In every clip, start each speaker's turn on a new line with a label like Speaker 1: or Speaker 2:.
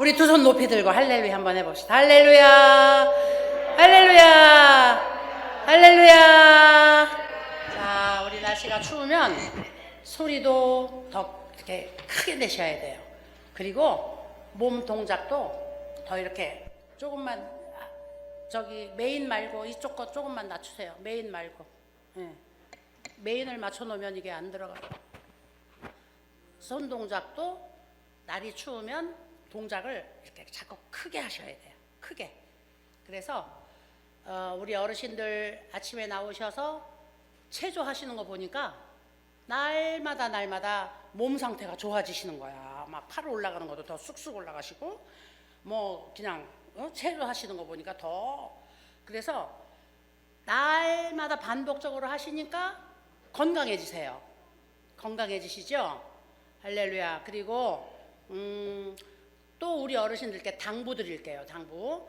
Speaker 1: 우리 두 손 높이 들고 할렐루야 한번 해봅시다. 할렐루야, 할렐루야, 할렐루야. 자, 우리 날씨가 추우면 소리도 더 이렇게 크게 내셔야 돼요. 그리고 몸 동작도 더 이렇게 조금만, 저기 메인 말고 이쪽 거 조금만 낮추세요. 메인 말고. 네. 메인을 맞춰 놓으면 이게 안 들어가요. 손 동작도 날이 추우면 동작을 이렇게 자꾸 크게 하셔야 돼요. 크게. 그래서 우리 어르신들 아침에 나오셔서 체조하시는 거 보니까 날마다 몸 상태가 좋아지시는 거야. 막 팔 올라가는 것도 더 쑥쑥 올라가시고, 뭐 그냥 체조하시는 거 보니까 더. 그래서 날마다 반복적으로 하시니까 건강해지세요. 건강해지시죠? 할렐루야. 그리고 또 우리 어르신들께 당부 드릴게요. 당부.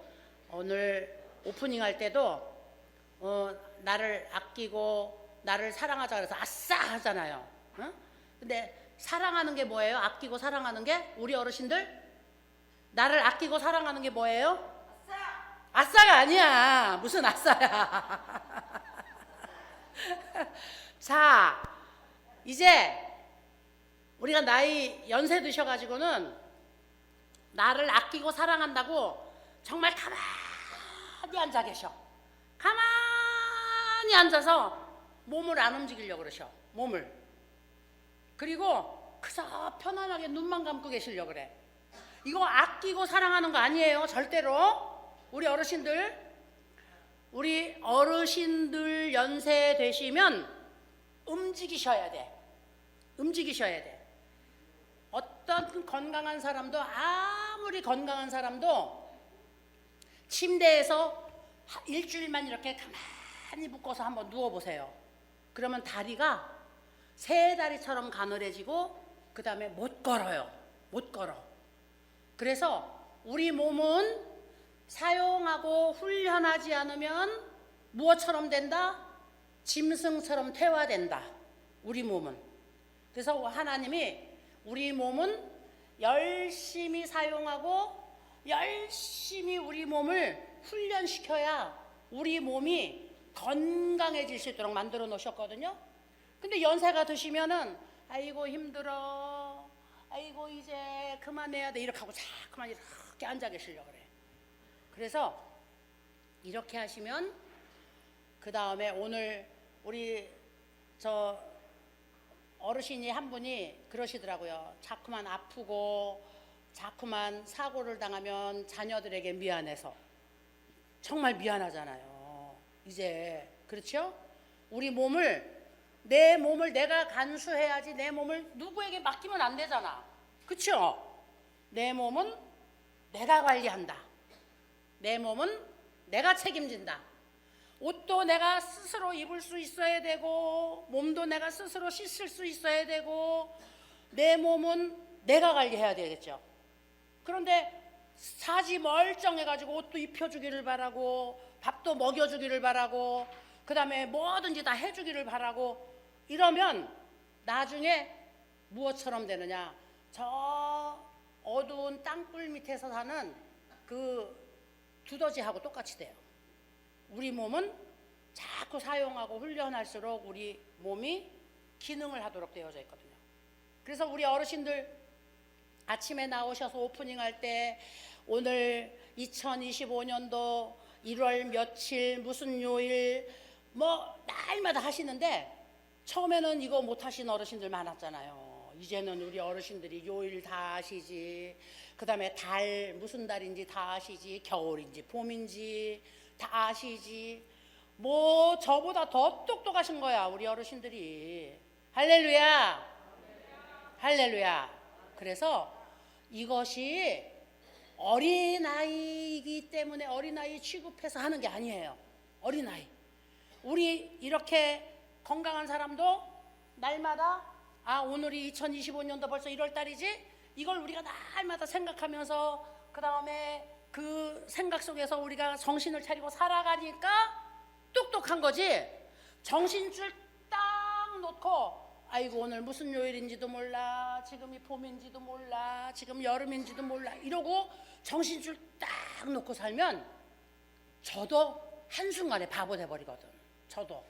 Speaker 1: 오늘 오프닝 할 때도 나를 아끼고 나를 사랑하자 그래서 아싸 하잖아요. 근데 사랑하는 게 뭐예요? 아끼고 사랑하는 게? 우리 어르신들 나를 아끼고 사랑하는 게 뭐예요? 아싸! 아싸가 아니야. 무슨 아싸야. 자, 이제 우리가 연세 드셔가지고는 나를 아끼고 사랑한다고 정말 가만히 앉아 계셔. 가만히 앉아서 몸을 안 움직이려고 그러셔. 몸을. 그리고 그저 편안하게 눈만 감고 계시려고 그래. 이거 아끼고 사랑하는 거 아니에요. 절대로. 우리 어르신들 연세 되시면 움직이셔야 돼. 움직이셔야 돼. 어떤 건강한 사람도, 아무리 건강한 사람도 침대에서 일주일만 이렇게 가만히 묶어서 한번 누워보세요. 그러면 다리가 새 다리처럼 가늘해지고 그 다음에 못 걸어요. 못 걸어. 그래서 우리 몸은 사용하고 훈련하지 않으면 무엇처럼 된다? 짐승처럼 퇴화된다. 우리 몸은. 그래서 하나님이 우리 몸은 열심히 사용하고 열심히 우리 몸을 훈련시켜야 우리 몸이 건강해질 수 있도록 만들어 놓으셨거든요. 근데 연세가 드시면은 아이고 힘들어, 아이고 이제 그만해야 돼 이렇게 하고 자꾸만 이렇게 앉아 계시려고 그래. 그래서 이렇게 하시면 그 다음에 오늘 우리 어르신이 한 분이 그러시더라고요. 자꾸만 아프고 자꾸만 사고를 당하면 자녀들에게 미안해서. 정말 미안하잖아요. 이제. 그렇죠? 내 몸을 내가 간수해야지. 내 몸을 누구에게 맡기면 안 되잖아. 그렇죠? 내 몸은 내가 관리한다. 내 몸은 내가 책임진다. 옷도 내가 스스로 입을 수 있어야 되고, 몸도 내가 스스로 씻을 수 있어야 되고, 내 몸은 내가 관리해야 되겠죠. 그런데 사지 멀쩡해가지고 옷도 입혀주기를 바라고, 밥도 먹여주기를 바라고, 그 다음에 뭐든지 다 해주기를 바라고, 이러면 나중에 무엇처럼 되느냐? 저 어두운 땅굴 밑에서 사는 그 두더지하고 똑같이 돼요. 우리 몸은 자꾸 사용하고 훈련할수록 우리 몸이 기능을 하도록 되어져 있거든요. 그래서 우리 어르신들 아침에 나오셔서 오프닝 할 때 오늘 2025년도 1월 며칠 무슨 요일 뭐 날마다 하시는데, 처음에는 이거 못 하신 어르신들 많았잖아요. 이제는 우리 어르신들이 요일 다 아시지, 그 다음에 달 무슨 달인지 다 아시지, 겨울인지 봄인지 다 아시지. 뭐 저보다 더 똑똑하신 거야 우리 어르신들이. 할렐루야. 할렐루야. 그래서 이것이 어린아이이기 때문에 어린아이 취급해서 하는 게 아니에요. 어린아이. 우리 이렇게 건강한 사람도 날마다 오늘이 2025년도 벌써 1월 달이지? 이걸 우리가 날마다 생각하면서 그 다음에 그 생각 속에서 우리가 정신을 차리고 살아가니까 똑똑한 거지. 정신줄 딱 놓고 아이고 오늘 무슨 요일인지도 몰라, 지금이 봄인지도 몰라, 지금 여름인지도 몰라 이러고 정신줄 딱 놓고 살면 저도 한순간에 바보 돼버리거든. 저도.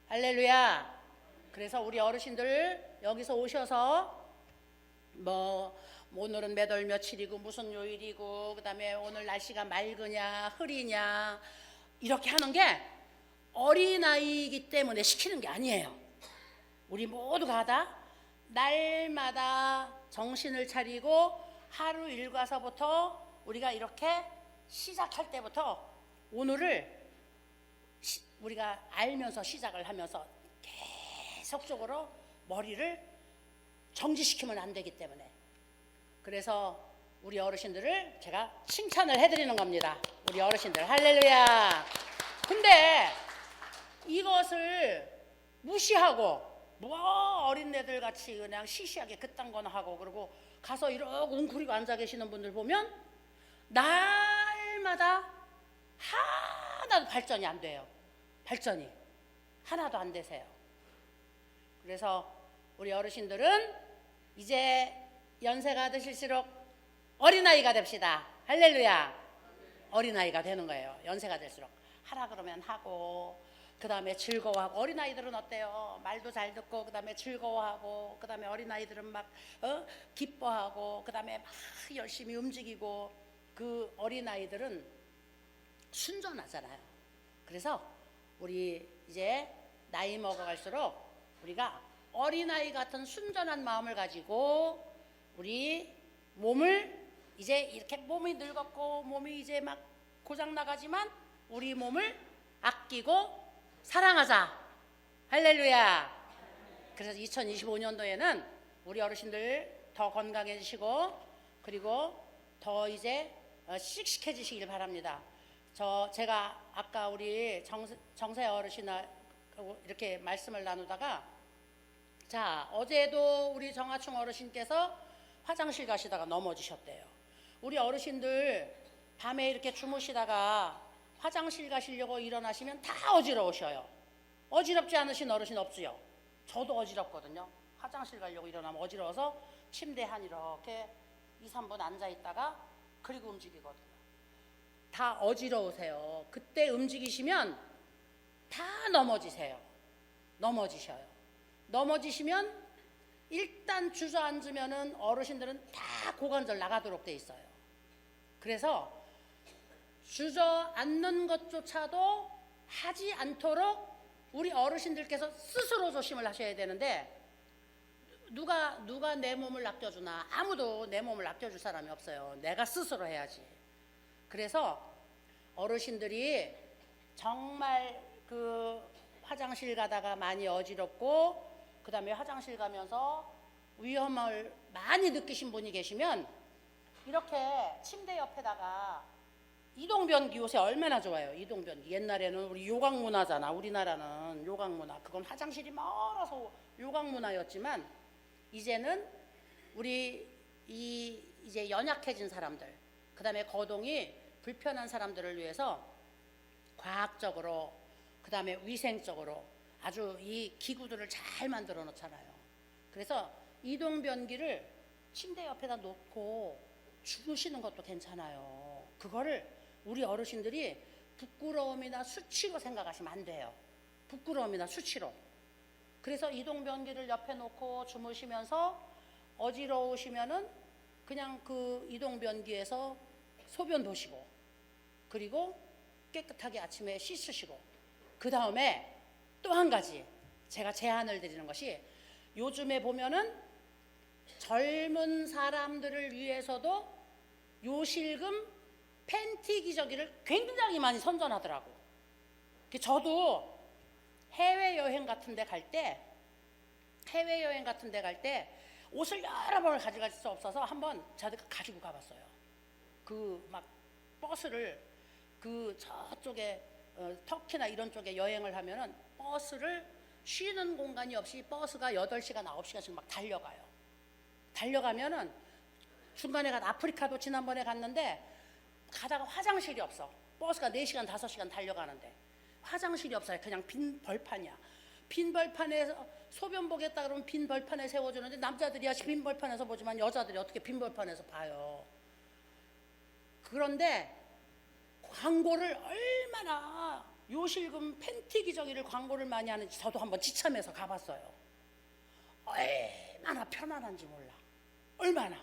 Speaker 1: 할렐루야. 그래서 우리 어르신들 여기서 오셔서 뭐 오늘은 몇 월 며칠이고 무슨 요일이고 그다음에 오늘 날씨가 맑으냐 흐리냐 이렇게 하는 게 어린아이이기 때문에 시키는 게 아니에요. 우리 모두가 다 날마다 정신을 차리고 하루 일과서부터 우리가 이렇게 시작할 때부터 오늘을 우리가 알면서 시작을 하면서 계속적으로 머리를 정지시키면 안 되기 때문에 그래서 우리 어르신들을 제가 칭찬을 해드리는 겁니다. 우리 어르신들 할렐루야. 근데 이것을 무시하고 뭐 어린애들 같이 그냥 시시하게 그딴 거나 하고 그러고 가서 이러고 웅크리고 앉아 계시는 분들 보면 날마다 하나도 발전이 안 돼요. 발전이 하나도 안 되세요. 그래서 우리 어르신들은 이제 연세가 드실수록 어린아이가 됩시다. 할렐루야. 어린아이가 되는 거예요. 연세가 될수록 하라 그러면 하고 그 다음에 즐거워하고. 어린아이들은 어때요? 말도 잘 듣고 그 다음에 즐거워하고 그 다음에 어린아이들은 막 기뻐하고 그 다음에 막 열심히 움직이고. 그 어린아이들은 순전하잖아요. 그래서 우리 이제 나이 먹어갈수록 우리가 어린아이 같은 순전한 마음을 가지고 우리 몸을 이제 이렇게 몸이 늙었고 몸이 이제 막 고장 나가지만 우리 몸을 아끼고 사랑하자. 할렐루야. 그래서 2025년도에는 우리 어르신들 더 건강해지시고 그리고 더 이제 씩씩해지시길 바랍니다. 제가 아까 우리 정세 어르신하고 이렇게 말씀을 나누다가 자, 어제도 우리 정하충 어르신께서 화장실 가시다가 넘어지셨대요. 우리 어르신들 밤에 이렇게 주무시다가 화장실 가시려고 일어나시면 다 어지러우셔요. 어지럽지 않으신 어르신 없지요? 저도 어지럽거든요. 화장실 가려고 일어나면 어지러워서 침대 한 이렇게 2, 3분 앉아 있다가 그리고 움직이거든요. 다 어지러우세요. 그때 움직이시면 다 넘어지세요. 넘어지셔요. 넘어지시면 일단 주저앉으면은 어르신들은 다 고관절 나가도록 돼 있어요. 그래서 주저앉는 것조차도 하지 않도록 우리 어르신들께서 스스로 조심을 하셔야 되는데 누가 내 몸을 아껴주나? 아무도 내 몸을 아껴줄 사람이 없어요. 내가 스스로 해야지. 그래서 어르신들이 정말 그 화장실 가다가 많이 어지럽고 그 다음에 화장실 가면서 위험을 많이 느끼신 분이 계시면 이렇게 침대 옆에다가 이동변기 요새 얼마나 좋아요. 이동변기. 옛날에는 우리 요강문화잖아. 우리나라는 요강문화. 그건 화장실이 멀어서 요강문화였지만 이제는 우리 이제 연약해진 사람들 그 다음에 거동이 불편한 사람들을 위해서 과학적으로 그 다음에 위생적으로 아주 이 기구들을 잘 만들어 놓잖아요. 그래서 이동변기를 침대 옆에다 놓고 주무시는 것도 괜찮아요. 그거를 우리 어르신들이 부끄러움이나 수치로 생각하시면 안 돼요. 부끄러움이나 수치로. 그래서 이동변기를 옆에 놓고 주무시면서 어지러우시면은 그냥 그 이동변기에서 소변 보시고 그리고 깨끗하게 아침에 씻으시고 그 다음에 또 한 가지 제가 제안을 드리는 것이 요즘에 보면은 젊은 사람들을 위해서도 요실금 팬티 기저귀를 굉장히 많이 선전하더라고. 저도 해외여행 같은 데 갈 때 옷을 여러 번을 가져갈 수 없어서 한번 제가 가지고 가봤어요. 그 막 버스를 그 저쪽에 터키나 이런 쪽에 여행을 하면은 버스를 쉬는 공간이 없이 버스가 8시간, 9시간씩 막 달려가요. 달려가면은 중간에 아프리카도 지난번에 갔는데 가다가 화장실이 없어. 버스가 4시간, 5시간 달려가는데 화장실이 없어요. 그냥 빈 벌판이야. 빈 벌판에서 소변 보겠다 그러면 빈 벌판에 세워주는데 남자들이야 빈 벌판에서 보지만 여자들이 어떻게 빈 벌판에서 봐요. 그런데 광고를 얼마나 요실금 팬티 기저귀를 광고를 많이 하는지 저도 한번 지참해서 가봤어요. 얼마나 편안한지 몰라. 얼마나.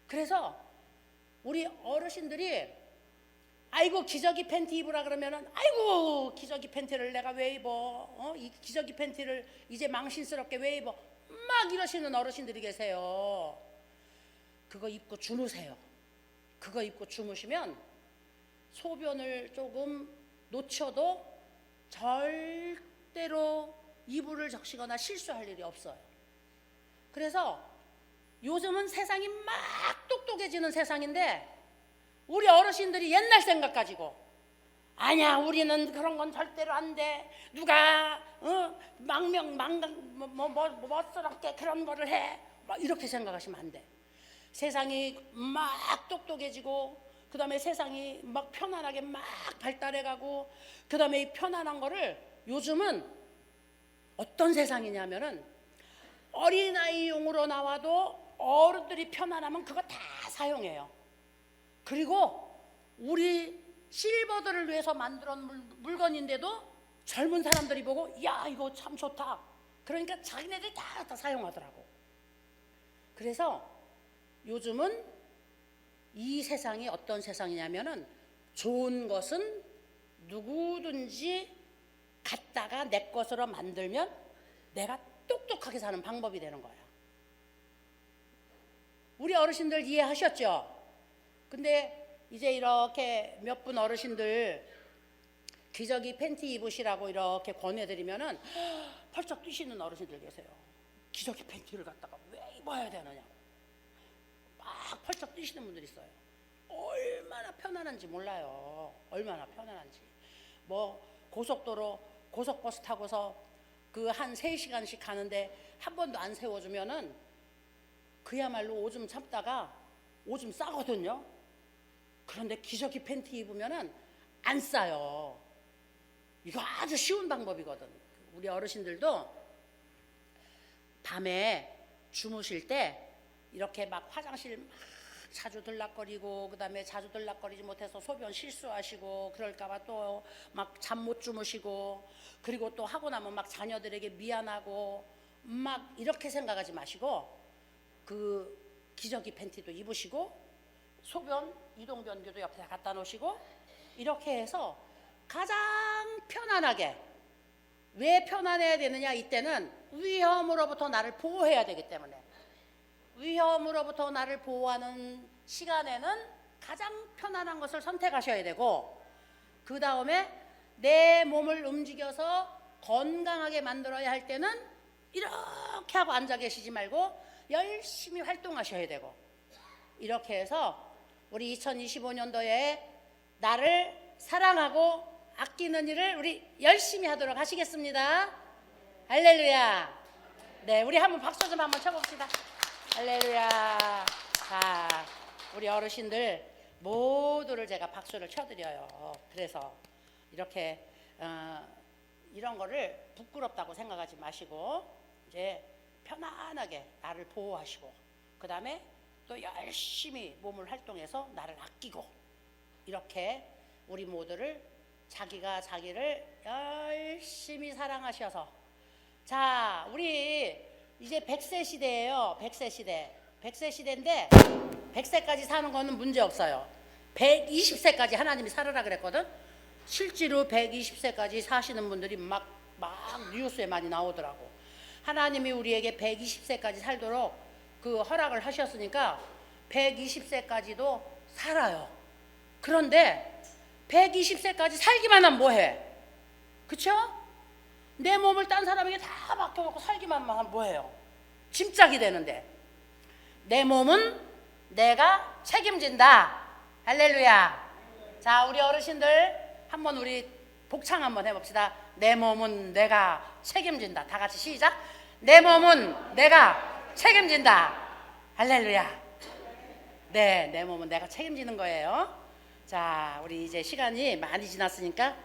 Speaker 1: 그래서 우리 어르신들이 아이고 기저귀 팬티 입으라 그러면은 아이고 기저귀 팬티를 내가 왜 입어? 이 기저귀 팬티를 이제 망신스럽게 왜 입어? 막 이러시는 어르신들이 계세요. 그거 입고 주무세요. 그거 입고 주무시면 소변을 조금 놓쳐도 절대로 이불을 적시거나 실수할 일이 없어요. 그래서 요즘은 세상이 막 똑똑해지는 세상인데 우리 어르신들이 옛날 생각 가지고 아니야 우리는 그런 건 절대로 안 돼. 누가 멋스럽게 그런 거를 해. 막 이렇게 생각하시면 안 돼. 세상이 막 똑똑해지고 그 다음에 세상이 막 편안하게 막 발달해가고 그 다음에 이 편안한 거를 요즘은 어떤 세상이냐면은 어린아이용으로 나와도 어른들이 편안하면 그거 다 사용해요. 그리고 우리 실버들을 위해서 만들어 놓은 물건인데도 젊은 사람들이 보고 야 이거 참 좋다. 그러니까 자기네들이 다 사용하더라고. 그래서 요즘은 이 세상이 어떤 세상이냐면은 좋은 것은 누구든지 갖다가 내 것으로 만들면 내가 똑똑하게 사는 방법이 되는 거야. 우리 어르신들 이해하셨죠? 근데 이제 이렇게 몇 분 어르신들 기저귀 팬티 입으시라고 이렇게 권해드리면은 펄쩍 뛰시는 어르신들 계세요. 기저귀 팬티를 갖다가 왜 입어야 되느냐고 막 펄쩍 뛰시는 분들이 있어요. 얼마나 편안한지 몰라요. 얼마나 편안한지. 뭐 고속도로 고속버스 타고서 그 한 3시간씩 가는데 한 번도 안 세워주면은 그야말로 오줌 참다가 오줌 싸거든요. 그런데 기저귀 팬티 입으면은 안 싸요. 이거 아주 쉬운 방법이거든. 우리 어르신들도 밤에 주무실 때 이렇게 막 화장실 막 자주 들락거리고 그 다음에 자주 들락거리지 못해서 소변 실수하시고 그럴까봐 또 막 잠 못 주무시고 그리고 또 하고 나면 막 자녀들에게 미안하고 막 이렇게 생각하지 마시고 그 기저귀 팬티도 입으시고 소변 이동변기도 옆에 갖다 놓으시고 이렇게 해서 가장 편안하게. 왜 편안해야 되느냐? 이때는 위험으로부터 나를 보호해야 되기 때문에. 위험으로부터 나를 보호하는 시간에는 가장 편안한 것을 선택하셔야 되고 그 다음에 내 몸을 움직여서 건강하게 만들어야 할 때는 이렇게 하고 앉아 계시지 말고 열심히 활동하셔야 되고 이렇게 해서 우리 2025년도에 나를 사랑하고 아끼는 일을 우리 열심히 하도록 하시겠습니다. 할렐루야. 네, 우리 한번 박수 좀 한번 쳐봅시다. 할렐루야. 자, 우리 어르신들 모두를 제가 박수를 쳐드려요. 그래서 이렇게 이런 거를 부끄럽다고 생각하지 마시고 이제 편안하게 나를 보호하시고 그 다음에 또 열심히 몸을 활동해서 나를 아끼고 이렇게 우리 모두를 자기가 자기를 열심히 사랑하셔서 자 우리 이제 100세 시대예요. 100세 시대. 100세 시대인데 100세까지 사는 거는 문제 없어요. 120세까지 하나님이 살으라 그랬거든. 실제로 120세까지 사시는 분들이 막 뉴스에 많이 나오더라고. 하나님이 우리에게 120세까지 살도록 그 허락을 하셨으니까 120세까지도 살아요. 그런데 120세까지 살기만 하면 뭐해? 그쵸? 내 몸을 딴 사람에게 다 맡겨놓고 살기만 하면 뭐해요? 짐짝이 되는데 내 몸은 내가 책임진다. 할렐루야. 자 우리 어르신들 한번 우리 복창 한번 해봅시다. 내 몸은 내가 책임진다. 다 같이 시작. 내 몸은 내가 책임진다. 할렐루야. 네, 내 몸은 내가 책임지는 거예요. 자, 우리 이제 시간이 많이 지났으니까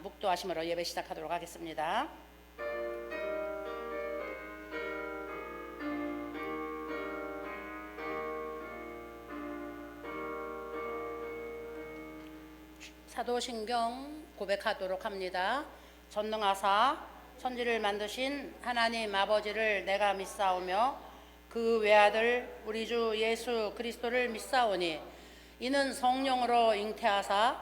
Speaker 1: 묵도하심으로 예배 시작하도록 하겠습니다. 사도신경 고백하도록 합니다. 전능하사 천지를 만드신 하나님 아버지를 내가 믿사오며 그 외아들 우리 주 예수 그리스도를 믿사오니 이는 성령으로 잉태하사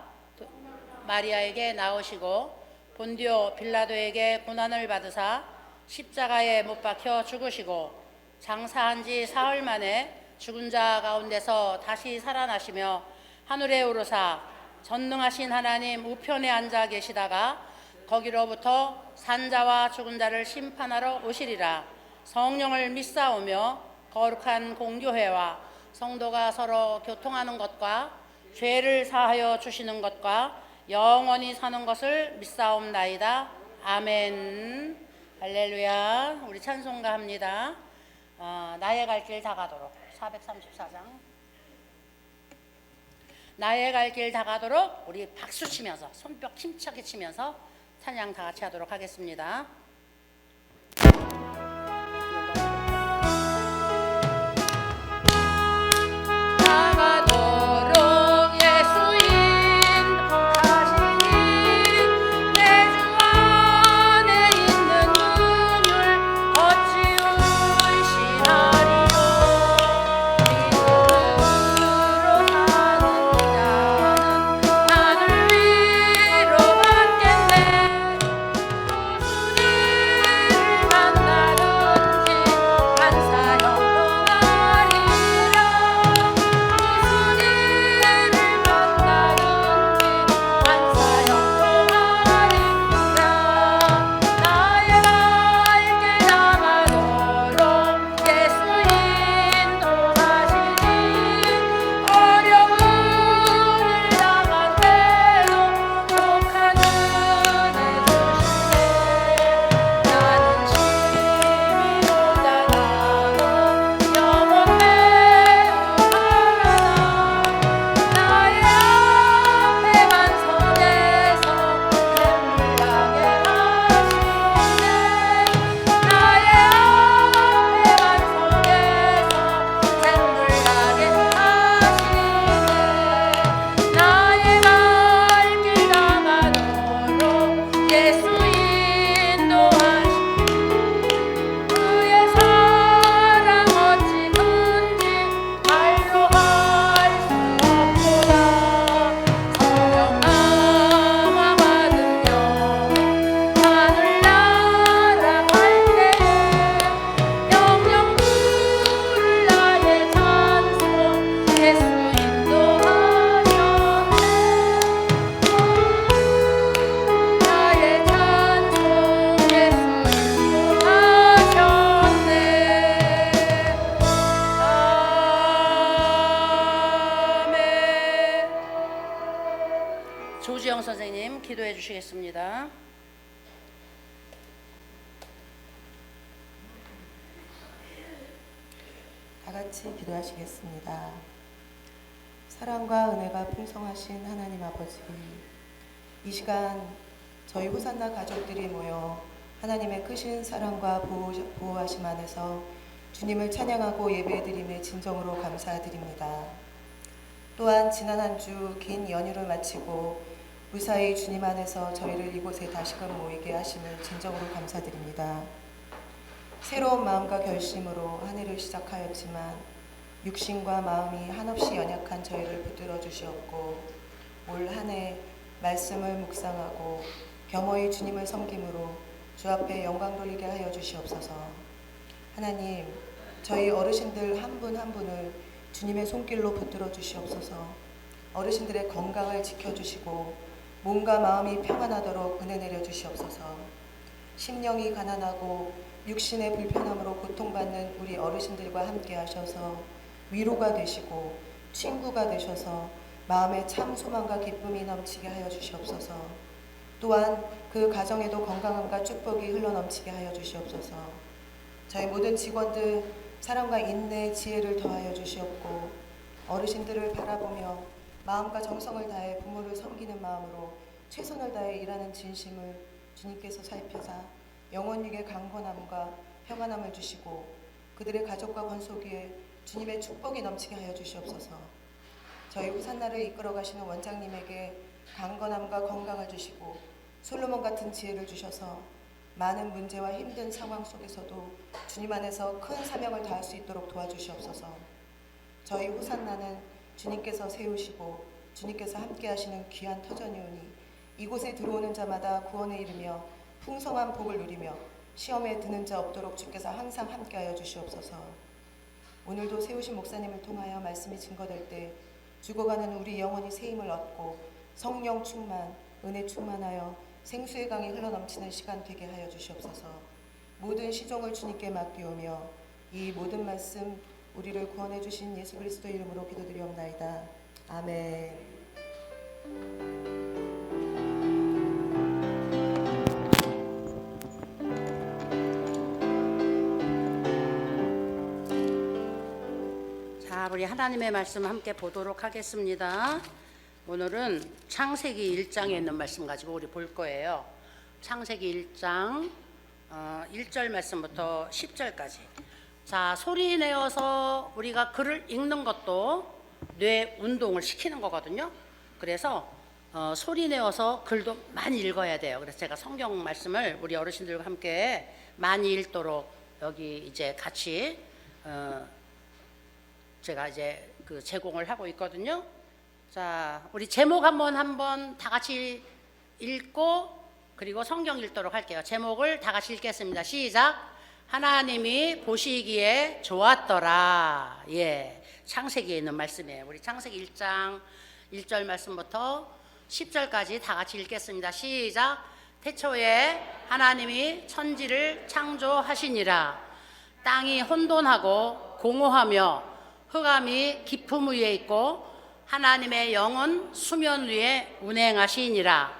Speaker 1: 마리아에게 나으시고 본디오 빌라도에게 고난을 받으사 십자가에 못 박혀 죽으시고 장사한 지 사흘 만에 죽은 자 가운데서 다시 살아나시며 하늘에 오르사 전능하신 하나님 우편에 앉아 계시다가 거기로부터 산자와 죽은 자를 심판하러 오시리라. 성령을 믿사오며 거룩한 공교회와 성도가 서로 교통하는 것과 죄를 사하여 주시는 것과 영원히 사는 것을 믿사옵나이다. 아멘. 할렐루야. 우리 찬송가 합니다. 나의 갈 길 다가도록 434장. 나의 갈 길 다가도록 우리 박수 치면서 손뼉 힘차게 치면서 찬양 다 같이 하도록 하겠습니다. 조지영 선생님 기도해 주시겠습니다.
Speaker 2: 다 같이 기도하시겠습니다. 사랑과 은혜가 풍성하신 하나님 아버지, 이 시간 저희 호산나 가족들이 모여 하나님의 크신 사랑과 보호하심 안에서 주님을 찬양하고 예배드림에 진정으로 감사드립니다. 또한 지난 한 주 긴 연휴를 마치고 무사히 주님 안에서 저희를 이곳에 다시금 모이게 하심을 진정으로 감사드립니다. 새로운 마음과 결심으로 한 해를 시작하였지만 육신과 마음이 한없이 연약한 저희를 붙들어 주시었고 올 한 해 말씀을 묵상하고 겸허히 주님을 섬김으로 주 앞에 영광 돌리게 하여 주시옵소서. 하나님, 저희 어르신들 한 분 한 분을 주님의 손길로 붙들어 주시옵소서. 어르신들의 건강을 지켜주시고 몸과 마음이 평안하도록 은혜 내려 주시옵소서. 심령이 가난하고 육신의 불편함으로 고통받는 우리 어르신들과 함께 하셔서 위로가 되시고 친구가 되셔서 마음에 참 소망과 기쁨이 넘치게 하여 주시옵소서. 또한 그 가정에도 건강함과 축복이 흘러넘치게 하여 주시옵소서. 저희 모든 직원들 사랑과 인내, 지혜를 더하여 주시옵고 어르신들을 바라보며 마음과 정성을 다해 부모를 섬기는 마음으로 최선을 다해 일하는 진심을 주님께서 살펴사 영원육의 강건함과 평안함을 주시고 그들의 가족과 권속위에 주님의 축복이 넘치게 하여 주시옵소서. 저희 호산나를 이끌어 가시는 원장님에게 강건함과 건강을 주시고 솔로몬 같은 지혜를 주셔서 많은 문제와 힘든 상황 속에서도 주님 안에서 큰 사명을 다할 수 있도록 도와주시옵소서. 저희 호산나는 주님께서 세우시고 주님께서 함께 하시는 귀한 터전이오니 이곳에 들어오는 자마다 구원에 이르며 풍성한 복을 누리며 시험에 드는 자 없도록 주께서 항상 함께하여 주시옵소서. 오늘도 세우신 목사님을 통하여 말씀이 증거될 때 죽어가는 우리 영혼이 새 힘을 얻고 성령 충만, 은혜 충만하여 생수의 강이 흘러넘치는 시간 되게 하여 주시옵소서. 모든 시종을 주님께 맡기오며 이 모든 말씀 우리를 구원해 주신 예수 그리스도 이름으로 기도드리옵나이다. 아멘.
Speaker 1: 자, 우리 하나님의 말씀 함께 보도록 하겠습니다. 오늘은 창세기 1장에 있는 말씀 가지고 우리 볼 거예요. 창세기 1장 1절 말씀부터 10절까지. 자, 소리 내어서 우리가 글을 읽는 것도 뇌 운동을 시키는 거거든요. 그래서 소리 내어서 글도 많이 읽어야 돼요. 그래서 제가 성경 말씀을 우리 어르신들과 함께 많이 읽도록 여기 이제 같이 제가 이제 그 제공을 하고 있거든요. 자, 우리 제목 한번 다 같이 읽고 그리고 성경 읽도록 할게요. 제목을 다 같이 읽겠습니다. 시작. 하나님이 보시기에 좋았더라. 예, 창세기에 있는 말씀이에요. 우리 창세기 1장 1절 말씀부터 10절까지 다 같이 읽겠습니다. 시작. 태초에 하나님이 천지를 창조하시니라. 땅이 혼돈하고 공허하며 흑암이 깊음 위에 있고 하나님의 영은 수면 위에 운행하시니라.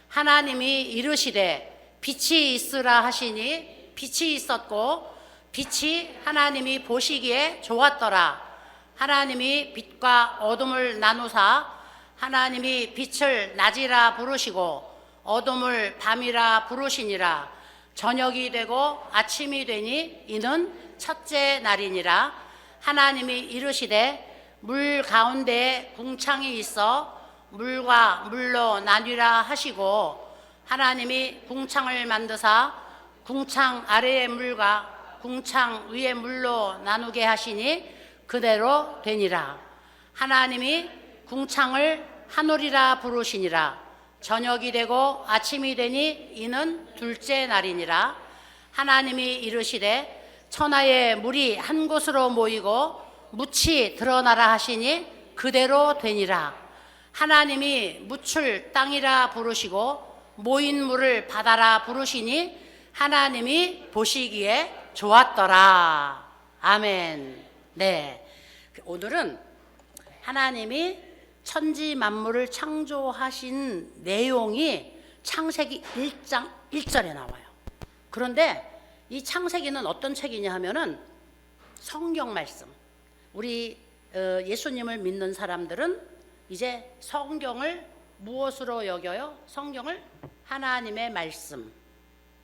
Speaker 1: 하나님이 이르시되 빛이 있으라 하시니 빛이 있었고 빛이 하나님이 보시기에 좋았더라. 하나님이 빛과 어둠을 나누사 하나님이 빛을 낮이라 부르시고 어둠을 밤이라 부르시니라. 저녁이 되고 아침이 되니 이는 첫째 날이니라. 하나님이 이르시되 물 가운데에 궁창이 있어 물과 물로 나뉘라 하시고 하나님이 궁창을 만드사 궁창 아래의 물과 궁창 위의 물로 나누게 하시니 그대로 되니라. 하나님이 궁창을 하늘이라 부르시니라. 저녁이 되고 아침이 되니 이는 둘째 날이니라. 하나님이 이르시되 천하의 물이 한 곳으로 모이고 묻이 드러나라 하시니 그대로 되니라. 하나님이 묻을 땅이라 부르시고 모인 물을 바다라 부르시니 하나님이 보시기에 좋았더라. 아멘. 네, 오늘은 하나님이 천지 만물을 창조하신 내용이 창세기 1장 1절에 나와요. 그런데 이 창세기는 어떤 책이냐 하면은 성경 말씀. 우리 예수님을 믿는 사람들은 이제 성경을 무엇으로 여겨요? 성경을 하나님의 말씀,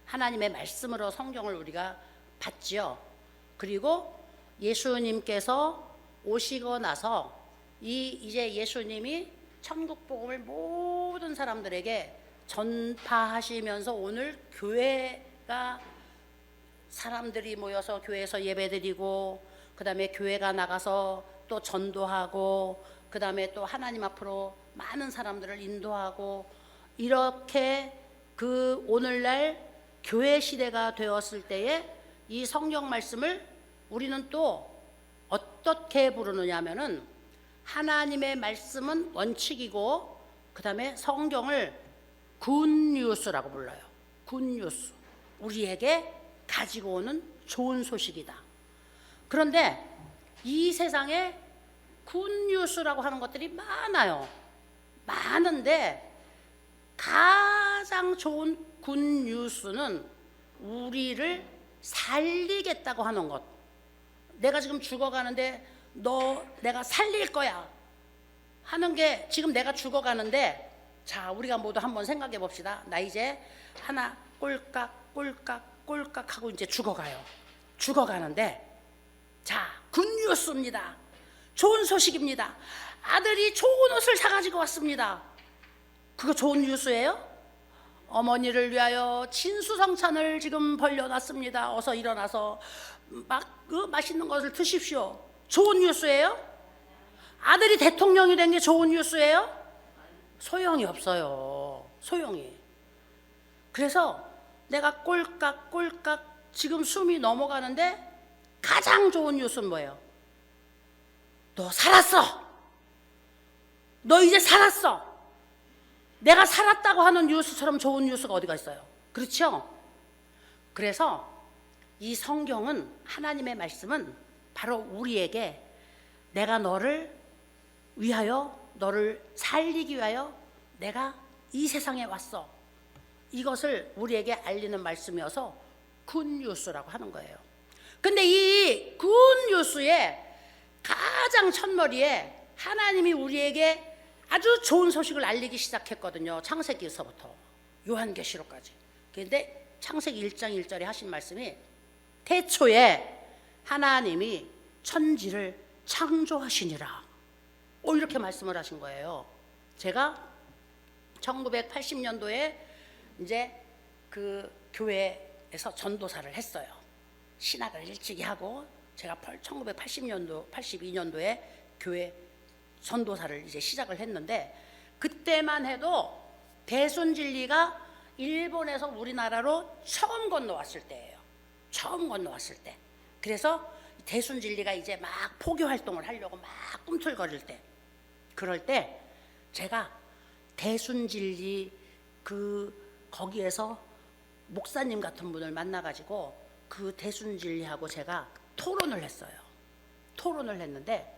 Speaker 1: 하나님의 말씀으로 성경을 우리가 받지요. 그리고 예수님께서 오시고 나서 이제 예수님이 천국 복음을 모든 사람들에게 전파하시면서 오늘 교회가 사람들이 모여서 교회에서 예배드리고 그다음에 교회가 나가서 또 전도하고 그다음에 또 하나님 앞으로 많은 사람들을 인도하고 이렇게 그 오늘날 교회 시대가 되었을 때에 이 성경 말씀을 우리는 또 어떻게 부르느냐 하면은 하나님의 말씀은 원칙이고 그다음에 성경을 굿뉴스라고 불러요. 굿뉴스. 우리에게 가지고 오는 좋은 소식이다. 그런데 이 세상에 굿뉴스라고 하는 것들이 많아요. 많은데 가장 좋은 굿뉴스는 우리를 살리겠다고 하는 것. 내가 지금 죽어가는데 내가 살릴 거야 하는 게 지금 내가 죽어가는데 자, 우리가 모두 한번 생각해 봅시다. 나 이제 하나 꼴깍 꼴깍 꼴깍 하고 이제 죽어가요. 죽어가는데 자, 굿뉴스입니다. 좋은 소식입니다. 아들이 좋은 옷을 사가지고 왔습니다. 그거 좋은 뉴스예요? 어머니를 위하여 진수성찬을 지금 벌려놨습니다. 어서 일어나서 맛있는 것을 드십시오. 좋은 뉴스예요? 아들이 대통령이 된 게 좋은 뉴스예요? 소용이 없어요. 소용이. 그래서 내가 꼴깍꼴깍 지금 숨이 넘어가는데 가장 좋은 뉴스는 뭐예요? 너 살았어. 너 이제 살았어. 내가 살았다고 하는 뉴스처럼 좋은 뉴스가 어디가 있어요? 그렇죠? 그래서 이 성경은, 하나님의 말씀은 바로 우리에게 내가 너를 위하여, 너를 살리기 위하여 내가 이 세상에 왔어, 이것을 우리에게 알리는 말씀이어서 굿뉴스라고 하는 거예요. 근데 이 굿뉴스의 가장 첫머리에 하나님이 우리에게 아주 좋은 소식을 알리기 시작했거든요. 창세기에서부터 요한계시록까지. 그런데 창세기 1장 1절에 하신 말씀이 태초에 하나님이 천지를 창조하시니라, 이렇게 말씀을 하신 거예요. 제가 1980년도에 이제 그 교회에서 전도사를 했어요. 신학을 일찍이 하고 제가 1982년도에 교회 전도사를 이제 시작을 했는데, 그때만 해도 대순진리가 일본에서 우리나라로 처음 건너왔을 때예요. 처음 건너왔을 때. 그래서 대순진리가 이제 막 포교 활동을 하려고 막 꿈틀거릴 때, 그럴 때 제가 대순진리 거기에서 목사님 같은 분을 만나가지고 그 대순진리하고 제가 토론을 했어요. 토론을 했는데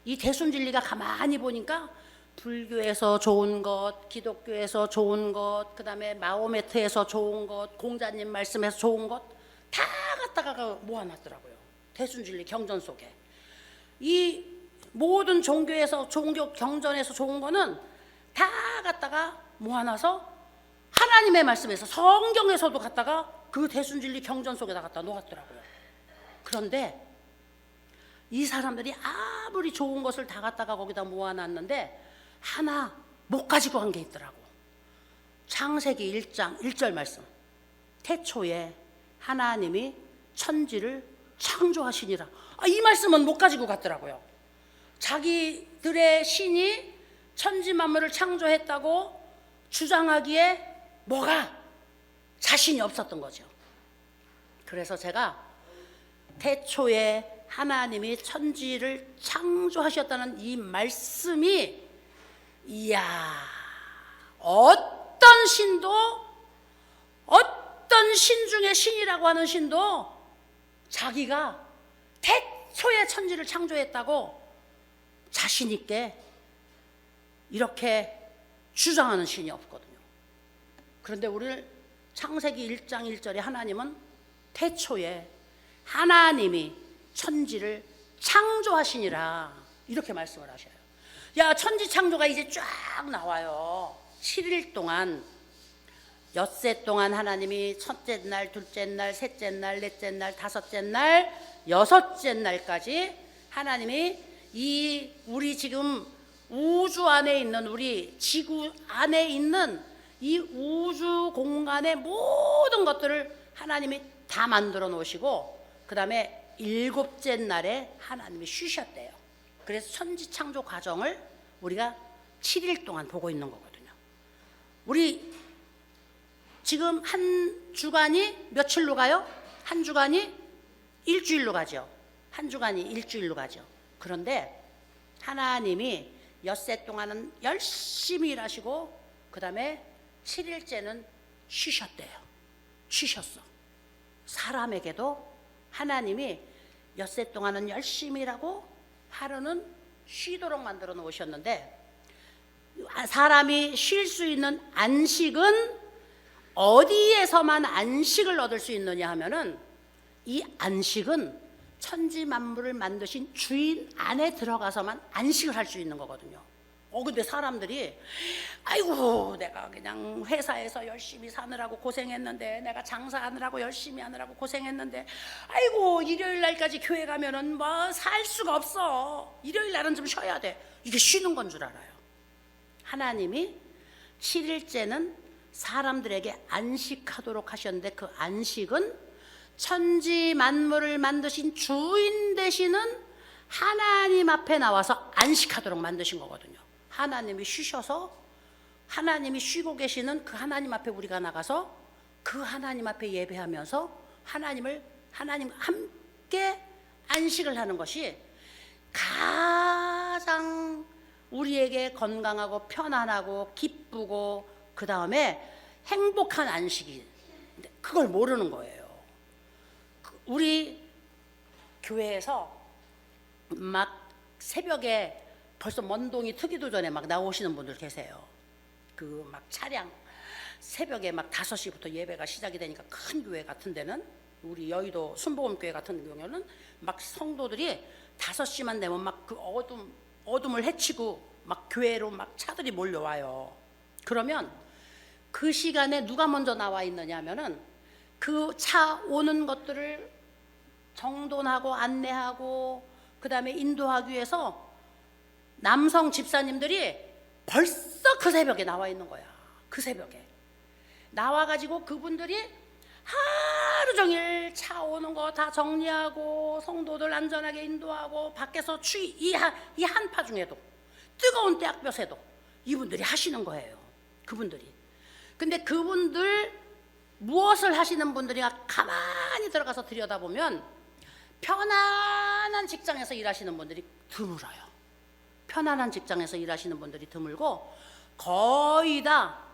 Speaker 1: 이 대순진리가 가만히 보니까 불교에서 좋은 것, 기독교에서 좋은 것, 그 다음에 마호메트에서 좋은 것, 공자님 말씀에서 좋은 것 다 갖다가 모아놨더라고요. 대순진리 경전 속에. 이 모든 종교에서, 종교 경전에서 좋은 거는 다 갖다가 모아놔서 하나님의 말씀에서, 성경에서도 갖다가 그 대순진리 경전 속에다 갖다 놓았더라고요. 그런데 이 사람들이 아무리 좋은 것을 다 갖다가 거기다 모아놨는데 하나 못 가지고 간 게 있더라고. 창세기 1장 1절 말씀. 태초에 하나님이 천지를 창조하시니라. 이 말씀은 못 가지고 갔더라고요. 자기들의 신이 천지 만물을 창조했다고 주장하기에 뭐가 자신이 없었던 거죠. 그래서 제가 태초에 하나님이 천지를 창조하셨다는 이 말씀이, 이야, 어떤 신도, 어떤 신 중에 신이라고 하는 신도 자기가 태초에 천지를 창조했다고 자신 있게 이렇게 주장하는 신이 없거든요. 그런데 우리를 창세기 1장 1절에 하나님은 태초에 하나님이 천지를 창조하시니라, 이렇게 말씀을 하셔요. 야, 천지 창조가 이제 쫙 나와요. 7일 동안, 엿새 동안 하나님이 첫째 날, 둘째 날, 셋째 날, 넷째 날, 다섯째 날, 여섯째 날까지 하나님이 이 우리 지금 우주 안에 있는, 우리 지구 안에 있는 이 우주 공간의 모든 것들을 하나님이 다 만들어 놓으시고, 그 다음에 7째 날에 하나님이 쉬셨대요. 그래서 천지 창조 과정을 우리가 7일 동안 보고 있는 거거든요. 우리 지금 한 주간이 며칠로 가요? 한 주간이 일주일로 가죠. 한 주간이 일주일로 가죠. 그런데 하나님이 엿새 동안은 열심히 일하시고 그 다음에 7일째는 쉬셨대요. 쉬셨어. 사람에게도 하나님이 엿새 동안은 열심히 일하고 하루는 쉬도록 만들어 놓으셨는데, 사람이 쉴 수 있는 안식은 어디에서만 안식을 얻을 수 있느냐 하면은, 이 안식은 천지 만물을 만드신 주인 안에 들어가서만 안식을 할 수 있는 거거든요. 근데 사람들이 아이고, 내가 그냥 회사에서 열심히 사느라고 고생했는데, 내가 장사하느라고 열심히 하느라고 고생했는데, 아이고, 일요일 날까지 교회 가면은 뭐 살 수가 없어. 일요일 날은 좀 쉬어야 돼. 이게 쉬는 건 줄 알아요. 하나님이 7일째는 사람들에게 안식하도록 하셨는데, 그 안식은 천지 만물을 만드신 주인 되시는 하나님 앞에 나와서 안식하도록 만드신 거거든요. 하나님이 쉬셔서, 하나님이 쉬고 계시는 그 하나님 앞에 우리가 나가서 그 하나님 앞에 예배하면서 하나님과 함께 안식을 하는 것이 가장 우리에게 건강하고 편안하고 기쁘고 그 다음에 행복한 안식이, 그걸 모르는 거예요. 우리 교회에서 막 새벽에 벌써 먼동이 트기도 전에 막 나오시는 분들 계세요. 그 막 차량 새벽에 막 5시부터 예배가 시작이 되니까 큰 교회 같은 데는, 우리 여의도 순복음교회 같은 경우는 막 성도들이 5시만 되면 막 그 어둠을 헤치고 막 교회로 막 차들이 몰려와요. 그러면 그 시간에 누가 먼저 나와 있느냐 하면은 그 차 오는 것들을 정돈하고 안내하고 그 다음에 인도하기 위해서 남성 집사님들이 벌써 그 새벽에 나와 있는 거야. 그 새벽에 나와가지고 그분들이 하루 종일 차 오는 거 다 정리하고 성도들 안전하게 인도하고 밖에서 추위 이 한파 중에도 뜨거운 때학볕에도 이분들이 하시는 거예요. 그분들이. 근데 그분들 무엇을 하시는 분들이가 가만히 들어가서 들여다보면 편안한 직장에서 일하시는 분들이 드물어요. 편안한 직장에서 일하시는 분들이 드물고 거의 다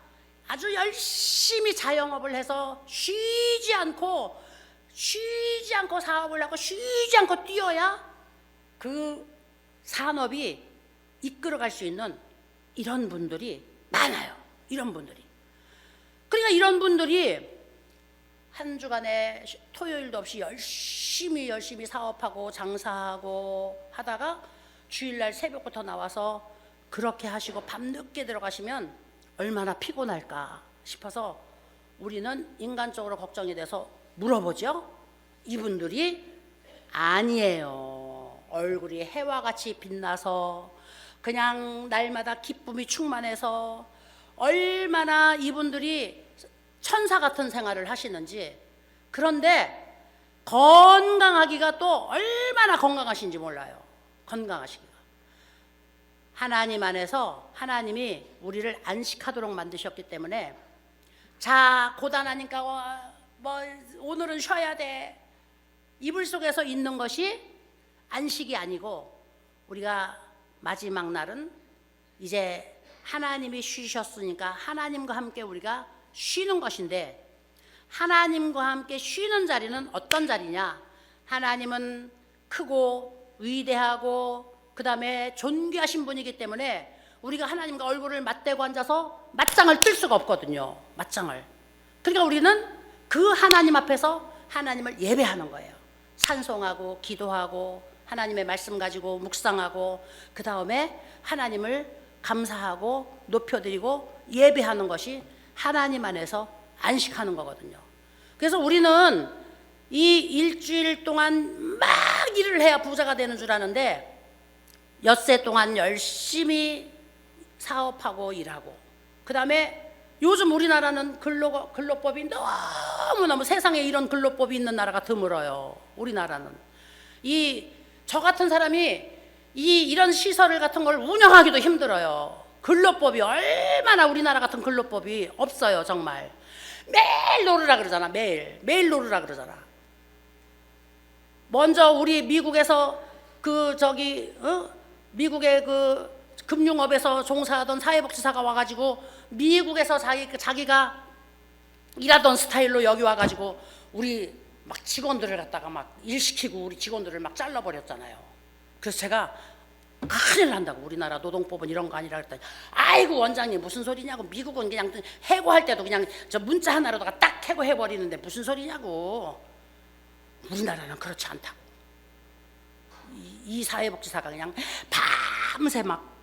Speaker 1: 아주 열심히 자영업을 해서 쉬지 않고 사업을 하고 쉬지 않고 뛰어야 그 산업이 이끌어갈 수 있는 이런 분들이 많아요. 이런 분들이. 그러니까 이런 분들이 한 주간에 토요일도 없이 열심히 사업하고 장사하고 하다가 주일날 새벽부터 나와서 그렇게 하시고 밤늦게 들어가시면 얼마나 피곤할까 싶어서 우리는 인간적으로 걱정이 돼서 물어보죠. 이분들이 아니에요. 얼굴이 해와 같이 빛나서 그냥 날마다 기쁨이 충만해서 얼마나 이분들이 천사 같은 생활을 하시는지, 그런데 건강하기가 또 얼마나 건강하신지 몰라요. 건강하시기가. 하나님 안에서 하나님이 우리를 안식하도록 만드셨기 때문에, 자 고단하니까 뭐 오늘은 쉬어야 돼, 이불 속에서 있는 것이 안식이 아니고, 우리가 마지막 날은 이제 하나님이 쉬셨으니까 하나님과 함께 우리가 쉬는 것인데, 하나님과 함께 쉬는 자리는 어떤 자리냐? 하나님은 크고 위대하고 그 다음에 존귀하신 분이기 때문에 우리가 하나님과 얼굴을 맞대고 앉아서 맞짱을 뜰 수가 없거든요. 맞짱을. 그러니까 우리는 그 하나님 앞에서 하나님을 예배하는 거예요. 찬송하고 기도하고 하나님의 말씀 가지고 묵상하고 그 다음에 하나님을 감사하고 높여드리고 예배하는 것이 하나님 안에서 안식하는 거거든요. 그래서 우리는 이 일주일 동안 막 일을 해야 부자가 되는 줄 아는데, 엿새 동안 열심히 사업하고 일하고, 그 다음에 요즘 우리나라는 근로법이 너무너무, 세상에 이런 근로법이 있는 나라가 드물어요. 우리나라는 저 같은 사람이 이런 시설 같은 걸 운영하기도 힘들어요. 근로법이 얼마나, 우리나라 같은 근로법이 없어요. 정말 매일 놀으라 그러잖아. 매일 놀으라 그러잖아. 먼저 우리 미국에서 미국의 그 금융업에서 종사하던 사회복지사가 와가지고 미국에서 자기가 일하던 스타일로 여기 와가지고 우리 막 직원들을 갖다가 막 일시키고 우리 직원들을 막 잘라버렸잖아요. 그래서 제가 큰일 난다고, 우리나라 노동법은 이런 거 아니라 그랬더니, 아이고 원장님 무슨 소리냐고, 미국은 그냥 해고할 때도 그냥 저 문자 하나로다가 딱 해고해버리는데 무슨 소리냐고. 우리나라는 그렇지 않다고. 이 사회복지사가 그냥 밤새 막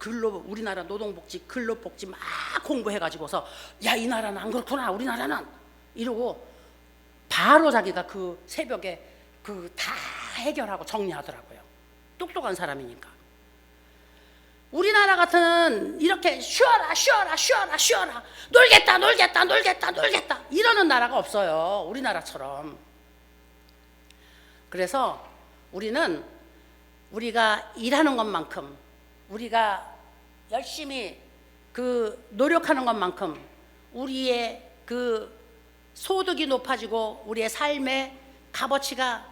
Speaker 1: 우리나라 노동복지 근로복지 막 공부해가지고서, 야 이 나라는 안 그렇구나 우리나라는, 이러고 바로 자기가 그 새벽에 다 해결하고 정리하더라고요. 똑똑한 사람이니까. 우리나라 우리나라 같은 이렇게 쉬어라 쉬어라 쉬어라 쉬어라 놀겠다 놀겠다 놀겠다 놀겠다 이러는 나라가 없어요. 우리나라처럼. 그래서 우리가 일하는 것만큼, 우리가 열심히 노력하는 것만큼 우리의 소득이 높아지고 우리의 삶의 값어치가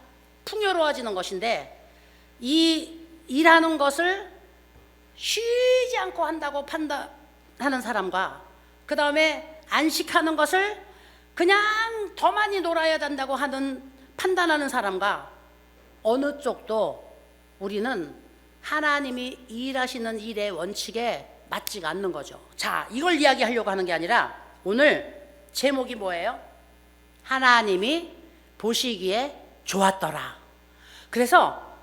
Speaker 1: 풍요로워지는 것인데, 이 일하는 것을 쉬지 않고 한다고 판단하는 사람과 그 다음에 안식하는 것을 그냥 더 많이 놀아야 된다고 판단하는 사람과 어느 쪽도 우리는 하나님이 일하시는 일의 원칙에 맞지가 않는 거죠. 자, 이걸 이야기하려고 하는 게 아니라 오늘 제목이 뭐예요? 하나님이 보시기에 좋았더라. 그래서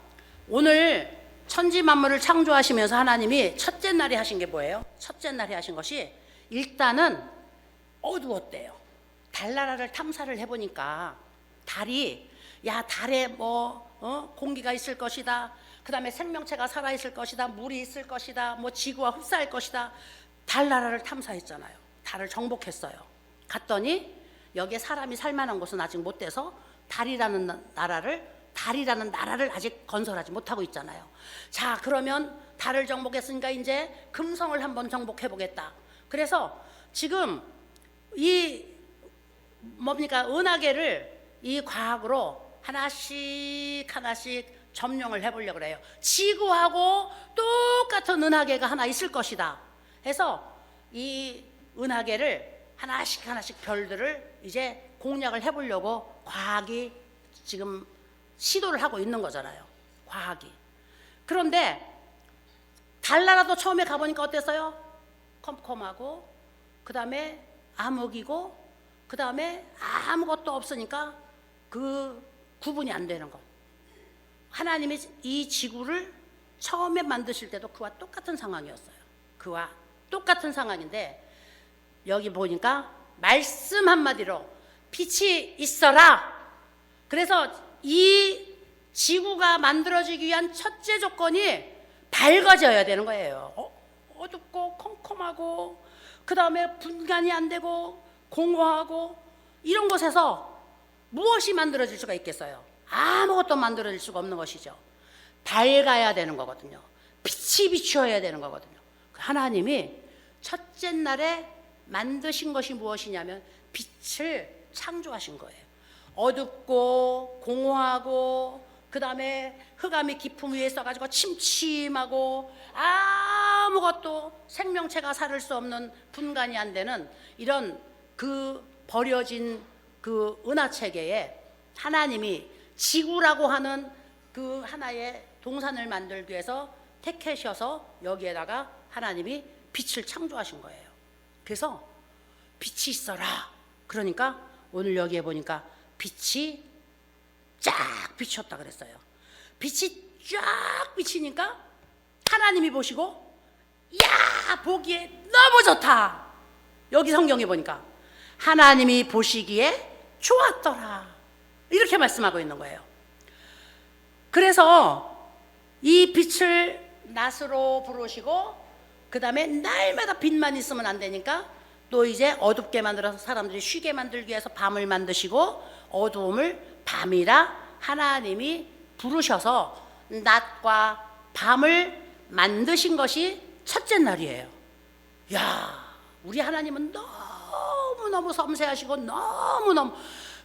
Speaker 1: 오늘 천지 만물을 창조하시면서 하나님이 첫째 날에 하신 게 뭐예요? 첫째 날에 하신 것이 일단은 어두웠대요. 달나라를 탐사를 해보니까 달에 공기가 있을 것이다. 그 다음에 생명체가 살아있을 것이다. 물이 있을 것이다. 지구와 흡사할 것이다. 달나라를 탐사했잖아요. 달을 정복했어요. 갔더니 여기에 사람이 살만한 곳은 아직 못 돼서 달이라는 나라를 아직 건설하지 못하고 있잖아요. 자, 그러면 달을 정복했으니까 이제 금성을 한번 정복해 보겠다. 그래서 지금 은하계를 이 과학으로 하나씩 점령을 해보려고 그래요. 지구하고 똑같은 은하계가 하나 있을 것이다 해서 이 은하계를 하나씩 별들을 이제 공략을 해보려고 과학이 지금 시도를 하고 있는 거잖아요. 과학이. 그런데 달나라도 처음에 가보니까 어땠어요? 컴컴하고, 그 다음에 암흑이고, 그 다음에 아무것도 없으니까 구분이 안 되는 것. 하나님이 이 지구를 처음에 만드실 때도 그와 똑같은 상황이었어요. 그와 똑같은 상황인데 여기 보니까 말씀 한마디로 빛이 있어라. 그래서 이 지구가 만들어지기 위한 첫째 조건이 밝아져야 되는 거예요. 어둡고 컴컴하고, 그 다음에 분간이 안 되고 공허하고, 이런 곳에서 무엇이 만들어질 수가 있겠어요? 아무것도 만들어질 수가 없는 것이죠. 밝아야 되는 거거든요. 빛이 비추어야 되는 거거든요. 하나님이 첫째 날에 만드신 것이 무엇이냐면 빛을 창조하신 거예요. 어둡고 공허하고, 그 다음에 흑암의 깊음 위에 써가지고 침침하고 아무것도 생명체가 살을 수 없는, 분간이 안 되는 이런 버려진 은하체계에 하나님이 지구라고 하는 하나의 동산을 만들기 위해서 택하셔서 여기에다가 하나님이 빛을 창조하신 거예요. 그래서 빛이 있어라. 그러니까 오늘 여기에 보니까 빛이 쫙 비쳤다 그랬어요. 빛이 쫙 비치니까 하나님이 보시고, 야, 보기에 너무 좋다. 여기 성경에 보니까 하나님이 보시기에 좋았더라. 이렇게 말씀하고 있는 거예요. 그래서 이 빛을 낮으로 부르시고, 그 다음에 날마다 빛만 있으면 안 되니까 또 이제 어둡게 만들어서 사람들이 쉬게 만들기 위해서 밤을 만드시고, 어두움을 밤이라 하나님이 부르셔서 낮과 밤을 만드신 것이 첫째 날이에요. 야, 우리 하나님은 너무너무 섬세하시고 너무너무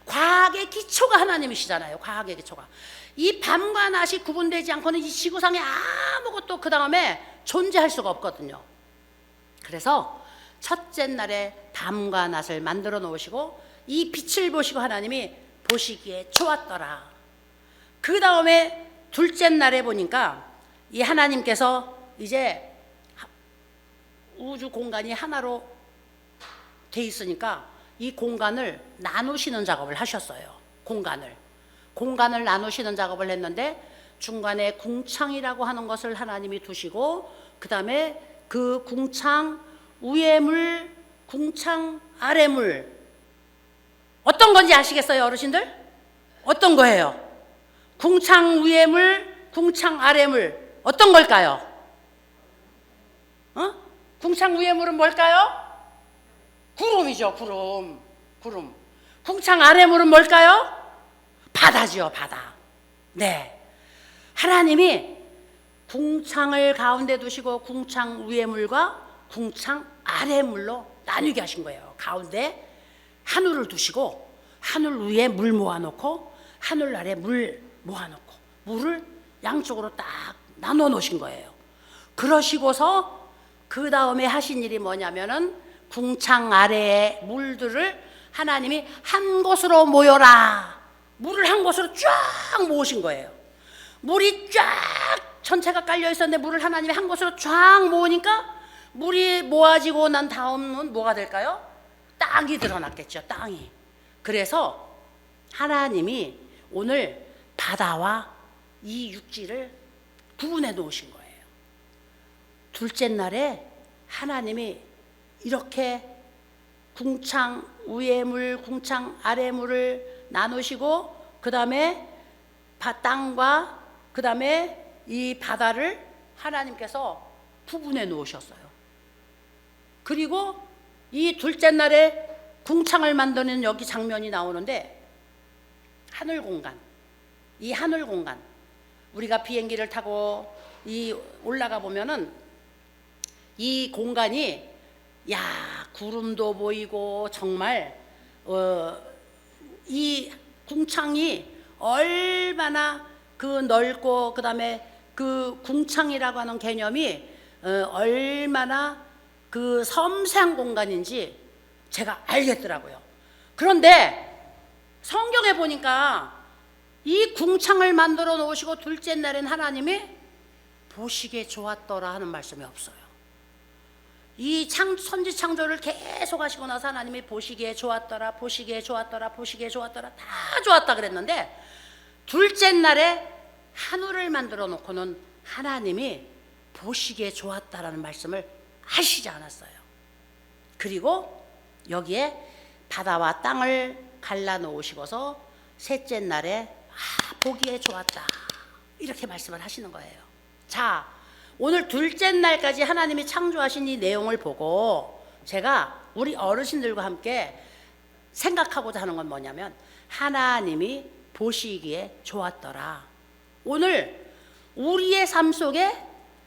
Speaker 1: 과학의 기초가 하나님이시잖아요. 과학의 기초가. 이 밤과 낮이 구분되지 않고는 이 지구상에 아무것도 그 다음에 존재할 수가 없거든요. 그래서 첫째 날에 밤과 낮을 만들어 놓으시고, 이 빛을 보시고 하나님이 보시기에 좋았더라. 그 다음에 둘째 날에 보니까 이 하나님께서 이제 우주 공간이 하나로 돼 있으니까 이 공간을 나누시는 작업을 하셨어요. 공간을 나누시는 작업을 했는데, 중간에 궁창이라고 하는 것을 하나님이 두시고, 그 다음에 그 궁창 위에 물, 궁창 아래 물, 어떤 건지 아시겠어요, 어르신들? 어떤 거예요? 궁창 위에 물, 궁창 아래 물, 어떤 걸까요? 궁창 위의 물은 뭘까요? 구름이죠. 구름. 궁창 아래 물은 뭘까요? 바다지요. 바다. 네, 하나님이 궁창을 가운데 두시고 궁창 위의 물과 궁창 아래 물로 나누게 하신 거예요. 가운데 하늘을 두시고 하늘 위에 물 모아놓고 하늘 아래 물 모아놓고 물을 양쪽으로 딱 나눠 놓으신 거예요. 그러시고서 그 다음에 하신 일이 뭐냐면은 궁창 아래의 물들을 하나님이 한 곳으로 모여라. 물을 한 곳으로 쫙 모으신 거예요. 물이 쫙 전체가 깔려 있었는데 물을 하나님이 한 곳으로 쫙 모으니까 물이 모아지고 난 다음은 뭐가 될까요? 땅이 드러났겠죠. 땅이. 그래서 하나님이 오늘 바다와 이 육지를 구분해 놓으신 거예요. 둘째 날에 하나님이 이렇게 궁창 위의 물, 궁창 아래 물을 나누시고 그 다음에 땅과 그 다음에 이 바다를 하나님께서 구분해 놓으셨어요. 그리고 이 둘째 날에 궁창을 만드는 여기 장면이 나오는데 하늘 공간, 이 하늘 공간, 우리가 비행기를 타고 이 올라가 보면은 이 공간이 구름도 보이고 정말 이 궁창이 얼마나 그 넓고 그 다음에 그 궁창이라고 하는 개념이 얼마나 그 섬세한 공간인지 제가 알겠더라고요. 그런데 성경에 보니까 이 궁창을 만들어 놓으시고 둘째 날엔 하나님이 보시기에 좋았더라 하는 말씀이 없어요. 이 선지 창조를 계속 하시고 나서 하나님이 보시기에 좋았더라, 보시기에 좋았더라, 보시기에 좋았더라, 다 좋았다 그랬는데 둘째 날에 하늘을 만들어 놓고는 하나님이 보시기에 좋았다라는 말씀을 하시지 않았어요. 그리고 여기에 바다와 땅을 갈라 놓으시고서 셋째 날에 보기에 좋았다 이렇게 말씀을 하시는 거예요. 자, 오늘 둘째 날까지 하나님이 창조하신 이 내용을 보고 제가 우리 어르신들과 함께 생각하고자 하는 건 뭐냐면 하나님이 보시기에 좋았더라. 오늘 우리의 삶 속에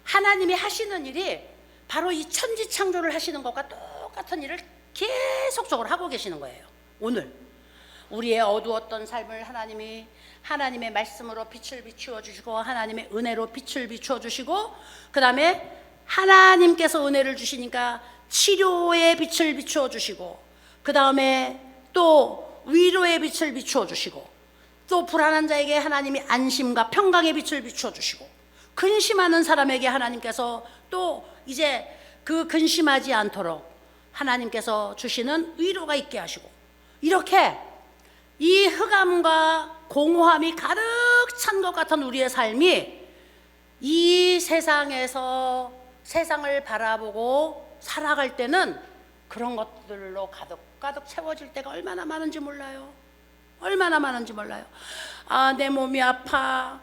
Speaker 1: 하나님이 하시는 일이 바로 이 천지 창조를 하시는 것과 똑같은 일을 계속적으로 하고 계시는 거예요. 오늘 우리의 어두웠던 삶을 하나님이 하나님의 말씀으로 빛을 비추어 주시고 하나님의 은혜로 빛을 비추어 주시고 그 다음에 하나님께서 은혜를 주시니까 치료의 빛을 비추어 주시고 그 다음에 또 위로의 빛을 비추어 주시고 또 불안한 자에게 하나님이 안심과 평강의 빛을 비추어 주시고 근심하는 사람에게 하나님께서 또 이제 그 근심하지 않도록 하나님께서 주시는 위로가 있게 하시고 이렇게 이 흑암과 공허함이 가득 찬 것 같은 우리의 삶이 이 세상에서 세상을 바라보고 살아갈 때는 그런 것들로 가득 채워질 때가 얼마나 많은지 몰라요. 얼마나 많은지 몰라요. 내 몸이 아파.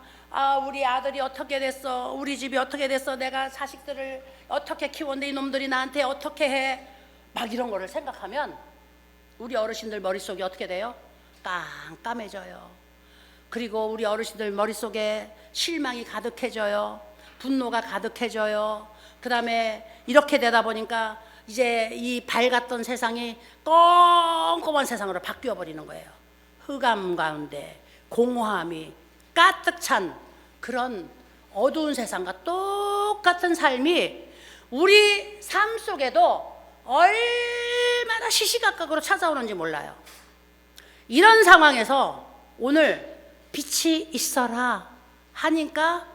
Speaker 1: 우리 아들이 어떻게 됐어. 우리 집이 어떻게 됐어. 내가 자식들을 어떻게 키웠는데 이놈들이 나한테 어떻게 해. 막 이런 거를 생각하면 우리 어르신들 머릿속이 어떻게 돼요? 깜깜해져요. 그리고 우리 어르신들 머릿속에 실망이 가득해져요. 분노가 가득해져요. 그 다음에 이렇게 되다 보니까 이제 이 밝았던 세상이 껌껌한 세상으로 바뀌어 버리는 거예요. 흑암 가운데 공허함이 가득 찬 그런 어두운 세상과 똑같은 삶이 우리 삶 속에도 얼마나 시시각각으로 찾아오는지 몰라요. 이런 상황에서 오늘 빛이 있어라 하니까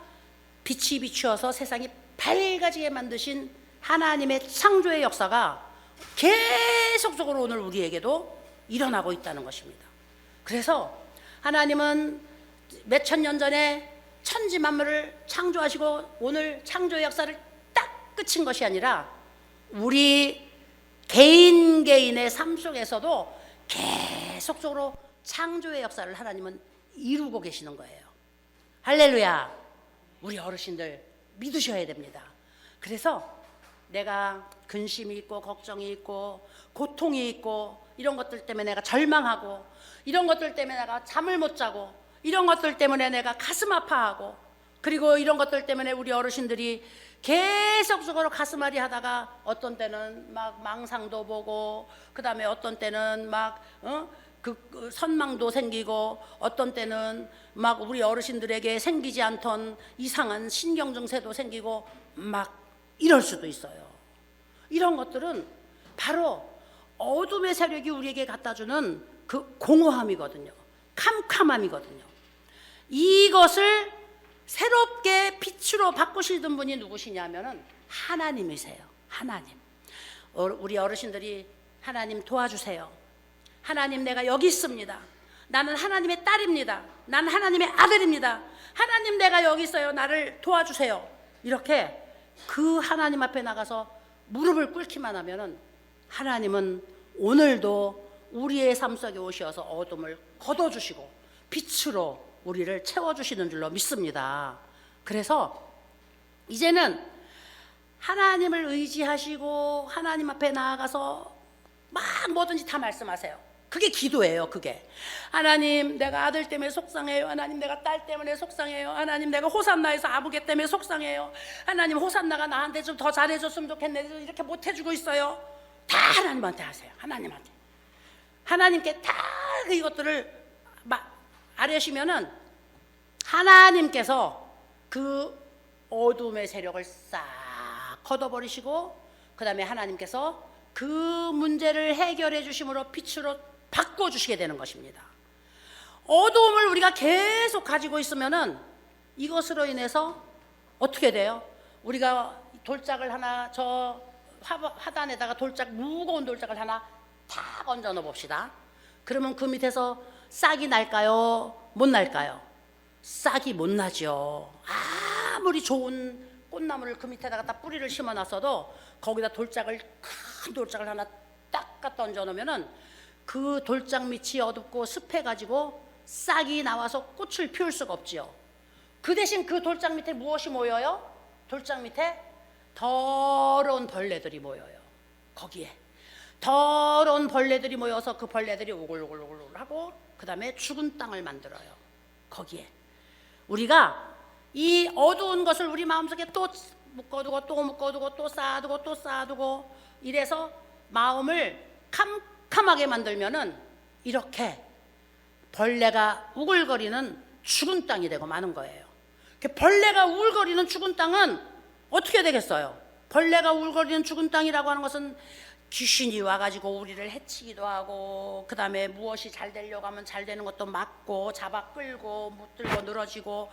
Speaker 1: 빛이 비추어서 세상이 밝아지게 만드신 하나님의 창조의 역사가 계속적으로 오늘 우리에게도 일어나고 있다는 것입니다. 그래서 하나님은 몇천 년 전에 천지 만물을 창조하시고 오늘 창조의 역사를 딱 끝인 것이 아니라 우리 개인의 삶 속에서도 계속적으로 창조의 역사를 하나님은 이루고 계시는 거예요. 할렐루야. 우리 어르신들 믿으셔야 됩니다. 그래서 내가 근심이 있고 걱정이 있고 고통이 있고 이런 것들 때문에 내가 절망하고 이런 것들 때문에 내가 잠을 못 자고 이런 것들 때문에 내가 가슴 아파하고 그리고 이런 것들 때문에 우리 어르신들이 계속적으로 가슴앓이 하다가 어떤 때는 막 망상도 보고 그 다음에 어떤 때는 막 그 선망도 생기고 어떤 때는 막 우리 어르신들에게 생기지 않던 이상한 신경증세도 생기고 막 이럴 수도 있어요. 이런 것들은 바로 어둠의 세력이 우리에게 갖다주는 그 공허함이거든요. 캄캄함이거든요. 이것을 새롭게 빛으로 바꾸시던 분이 누구시냐면은 하나님이세요. 하나님. 우리 어르신들이 하나님 도와주세요. 하나님 내가 여기 있습니다. 나는 하나님의 딸입니다. 나는 하나님의 아들입니다. 하나님 내가 여기 있어요. 나를 도와주세요. 이렇게 그 하나님 앞에 나가서 무릎을 꿇기만 하면은 하나님은 오늘도 우리의 삶 속에 오셔서 어둠을 걷어주시고 빛으로 우리를 채워주시는 줄로 믿습니다. 그래서 이제는 하나님을 의지하시고 하나님 앞에 나아가서 막 뭐든지 다 말씀하세요. 그게 기도예요. 그게 하나님 내가 아들 때문에 속상해요. 하나님 내가 딸 때문에 속상해요. 하나님 내가 호산나에서 아부개 때문에 속상해요. 하나님 호산나가 나한테 좀 더 잘해줬으면 좋겠는데 이렇게 못해주고 있어요. 다 하나님한테 하세요. 하나님한테. 하나님께 다 이것들을 아뢰시면은 하나님께서 그 어둠의 세력을 싹 걷어버리시고 그 다음에 하나님께서 그 문제를 해결해 주심으로 빛으로 바꿔주시게 되는 것입니다. 어두움을 우리가 계속 가지고 있으면은 이것으로 인해서 어떻게 돼요? 우리가 돌짝을 하나 저 화단에다가 무거운 돌짝을 하나 탁 얹어 넣어 봅시다. 그러면 그 밑에서 싹이 날까요? 못 날까요? 싹이 못 나죠. 아무리 좋은 꽃나무를 그 밑에다가 다 뿌리를 심어놨어도 거기다 큰 돌짝을 하나 딱 갖다 얹어 놓으면은 그 돌짝 밑이 어둡고 습해가지고 싹이 나와서 꽃을 피울 수가 없지요. 그 대신 그 돌짝 밑에 무엇이 모여요? 돌짝 밑에 더러운 벌레들이 모여요. 거기에 더러운 벌레들이 모여서 그 벌레들이 오글오글오글 하고 그 다음에 죽은 땅을 만들어요. 거기에 우리가 이 어두운 것을 우리 마음속에 또 묶어두고 또 묶어두고 또 쌓아두고 또 쌓아두고 이래서 마음을 캄캄하게 만들면은 이렇게 벌레가 우글거리는 죽은 땅이 되고 마는 거예요. 벌레가 우글거리는 죽은 땅은 어떻게 되겠어요? 벌레가 우글거리는 죽은 땅이라고 하는 것은 귀신이 와가지고 우리를 해치기도 하고 그 다음에 무엇이 잘 되려고 하면 잘 되는 것도 막고 잡아 끌고 붙들고 늘어지고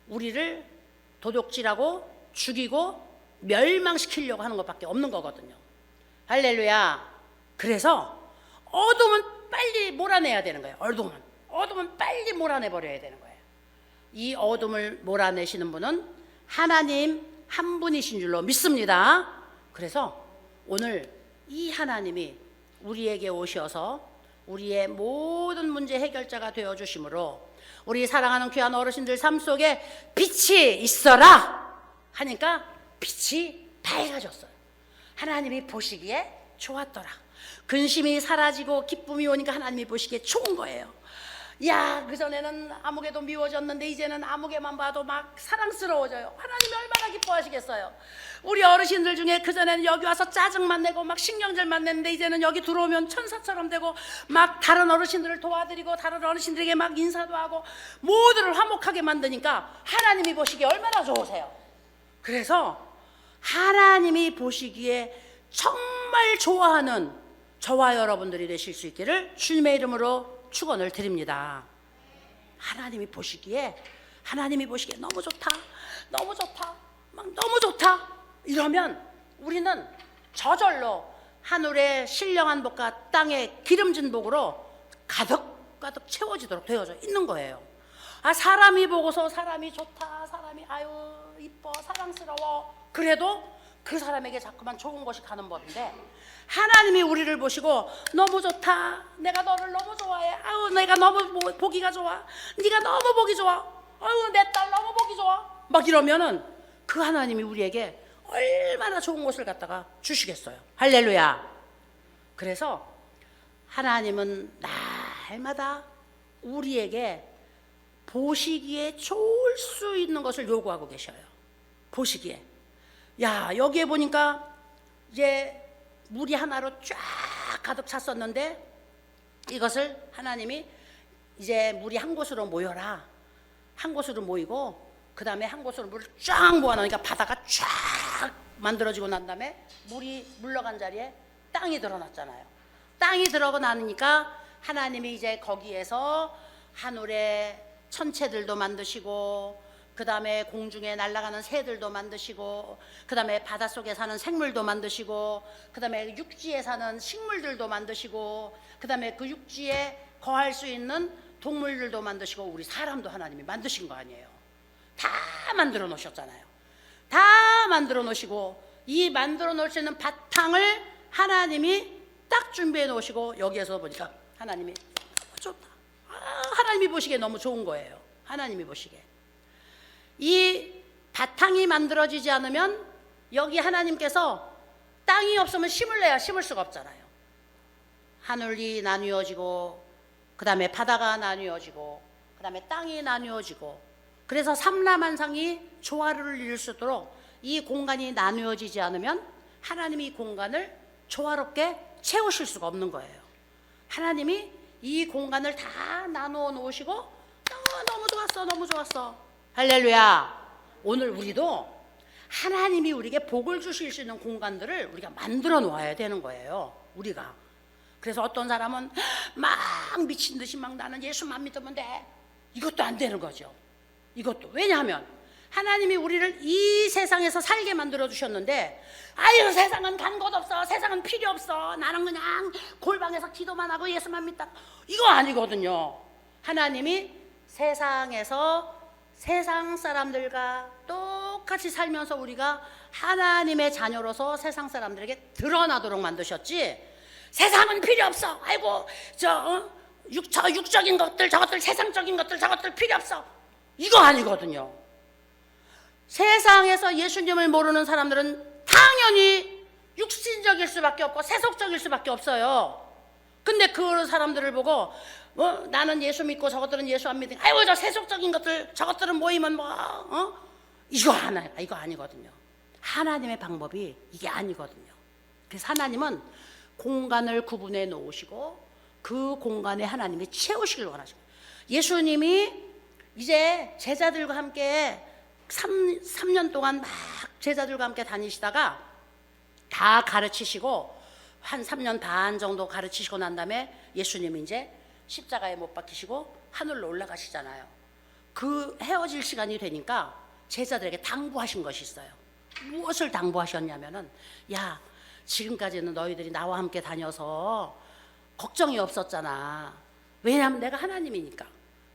Speaker 1: 우리를 도둑질하고 죽이고 멸망시키려고 하는 것밖에 없는 거거든요. 할렐루야. 그래서 어둠은 빨리 몰아내야 되는 거예요. 어둠은 빨리 몰아내버려야 되는 거예요. 이 어둠을 몰아내시는 분은 하나님 한 분이신 줄로 믿습니다. 그래서 오늘 이 하나님이 우리에게 오셔서 우리의 모든 문제 해결자가 되어주심으로 우리 사랑하는 귀한 어르신들 삶 속에 빛이 있어라 하니까 빛이 밝아졌어요. 하나님이 보시기에 좋았더라. 근심이 사라지고 기쁨이 오니까 하나님이 보시기에 좋은 거예요. 야, 그전에는 아무개도 미워졌는데 이제는 아무개만 봐도 막 사랑스러워져요. 하나님이 얼마나 기뻐하시겠어요. 우리 어르신들 중에 그전에는 여기 와서 짜증만 내고 막 신경질만 냈는데 이제는 여기 들어오면 천사처럼 되고 막 다른 어르신들을 도와드리고 다른 어르신들에게 막 인사도 하고 모두를 화목하게 만드니까 하나님이 보시기에 얼마나 좋으세요. 그래서 하나님이 보시기에 정말 좋아하는 저와 여러분들이 되실 수 있기를 주님의 이름으로 축원을 드립니다. 하나님이 보시기에 너무 좋다, 너무 좋다, 막 너무 좋다 이러면 우리는 저절로 하늘의 신령한 복과 땅의 기름진 복으로 가득가득 채워지도록 되어져 있는 거예요. 사람이 보고서 사람이 좋다, 사람이 아유 이뻐, 사랑스러워 그래도 그 사람에게 자꾸만 좋은 것이 가는 법인데 하나님이 우리를 보시고 너무 좋다, 내가 너를 너무 좋아해, 아유 내가 너무 보기가 좋아, 네가 너무 보기 좋아, 아유 내 딸 너무 보기 좋아 막 이러면은 그 하나님이 우리에게 얼마나 좋은 곳을 갖다가 주시겠어요. 할렐루야. 그래서 하나님은 날마다 우리에게 보시기에 좋을 수 있는 것을 요구하고 계셔요. 보시기에. 야, 여기에 보니까 이제 물이 하나로 쫙 가득 찼었는데 이것을 하나님이 이제 물이 한 곳으로 모여라. 한 곳으로 모이고 그 다음에 한 곳으로 물을 쫙 모아놓으니까 바다가 쫙 만들어지고 난 다음에 물이 물러간 자리에 땅이 드러났잖아요. 땅이 들어가 나니까 하나님이 이제 거기에서 하늘의 천체들도 만드시고 그 다음에 공중에 날아가는 새들도 만드시고 그 다음에 바닷속에 사는 생물도 만드시고 그 다음에 육지에 사는 식물들도 만드시고 그 다음에 그 육지에 거할 수 있는 동물들도 만드시고 우리 사람도 하나님이 만드신 거 아니에요. 다 만들어 놓으셨잖아요. 다 만들어 놓으시고 이 만들어 놓을 수 있는 바탕을 하나님이 딱 준비해 놓으시고 여기에서 보니까 하나님이 좋다. 하나님이 보시기에 너무 좋은 거예요. 하나님이 보시기에. 이 바탕이 만들어지지 않으면 여기 하나님께서 땅이 없으면 심을 내야 심을 수가 없잖아요. 하늘이 나뉘어지고 그 다음에 바다가 나뉘어지고 그 다음에 땅이 나뉘어지고 그래서 삼라만상이 조화를 이룰 수 있도록 이 공간이 나뉘어지지 않으면 하나님이 이 공간을 조화롭게 채우실 수가 없는 거예요. 하나님이 이 공간을 다 나누어 놓으시고 너무 좋았어 너무 좋았어. 할렐루야. 오늘 우리도 하나님이 우리에게 복을 주실 수 있는 공간들을 우리가 만들어 놓아야 되는 거예요. 우리가. 그래서 어떤 사람은 막 미친 듯이 막 나는 예수만 믿으면 돼. 이것도 안 되는 거죠. 이것도. 왜냐하면 하나님이 우리를 이 세상에서 살게 만들어 주셨는데 아유 세상은 간 곳 없어. 세상은 필요 없어. 나는 그냥 골방에서 기도만 하고 예수만 믿다. 이거 아니거든요. 하나님이 세상에서 세상 사람들과 똑같이 살면서 우리가 하나님의 자녀로서 세상 사람들에게 드러나도록 만드셨지 세상은 필요 없어. 아이고 저 육적인 것들 저것들 세상적인 것들 저것들 필요 없어. 이거 아니거든요. 세상에서 예수님을 모르는 사람들은 당연히 육신적일 수밖에 없고 세속적일 수밖에 없어요. 근데 그 사람들을 보고 나는 예수 믿고 저것들은 예수 안 믿으니까 아이고 저 세속적인 것들 저것들은 모이면 이거 아니거든요. 하나님의 방법이 이게 아니거든요. 그래서 하나님은 공간을 구분해 놓으시고 그 공간에 하나님이 채우시길 원하시고 예수님이 이제 제자들과 함께 3년 동안 막 제자들과 함께 다니시다가 다 가르치시고 한 3년 반 정도 가르치시고 난 다음에 예수님이 이제 십자가에 못 박히시고 하늘로 올라가시잖아요. 그 헤어질 시간이 되니까 제자들에게 당부하신 것이 있어요. 무엇을 당부하셨냐면은 야 지금까지는 너희들이 나와 함께 다녀서 걱정이 없었잖아. 왜냐하면 내가 하나님이니까.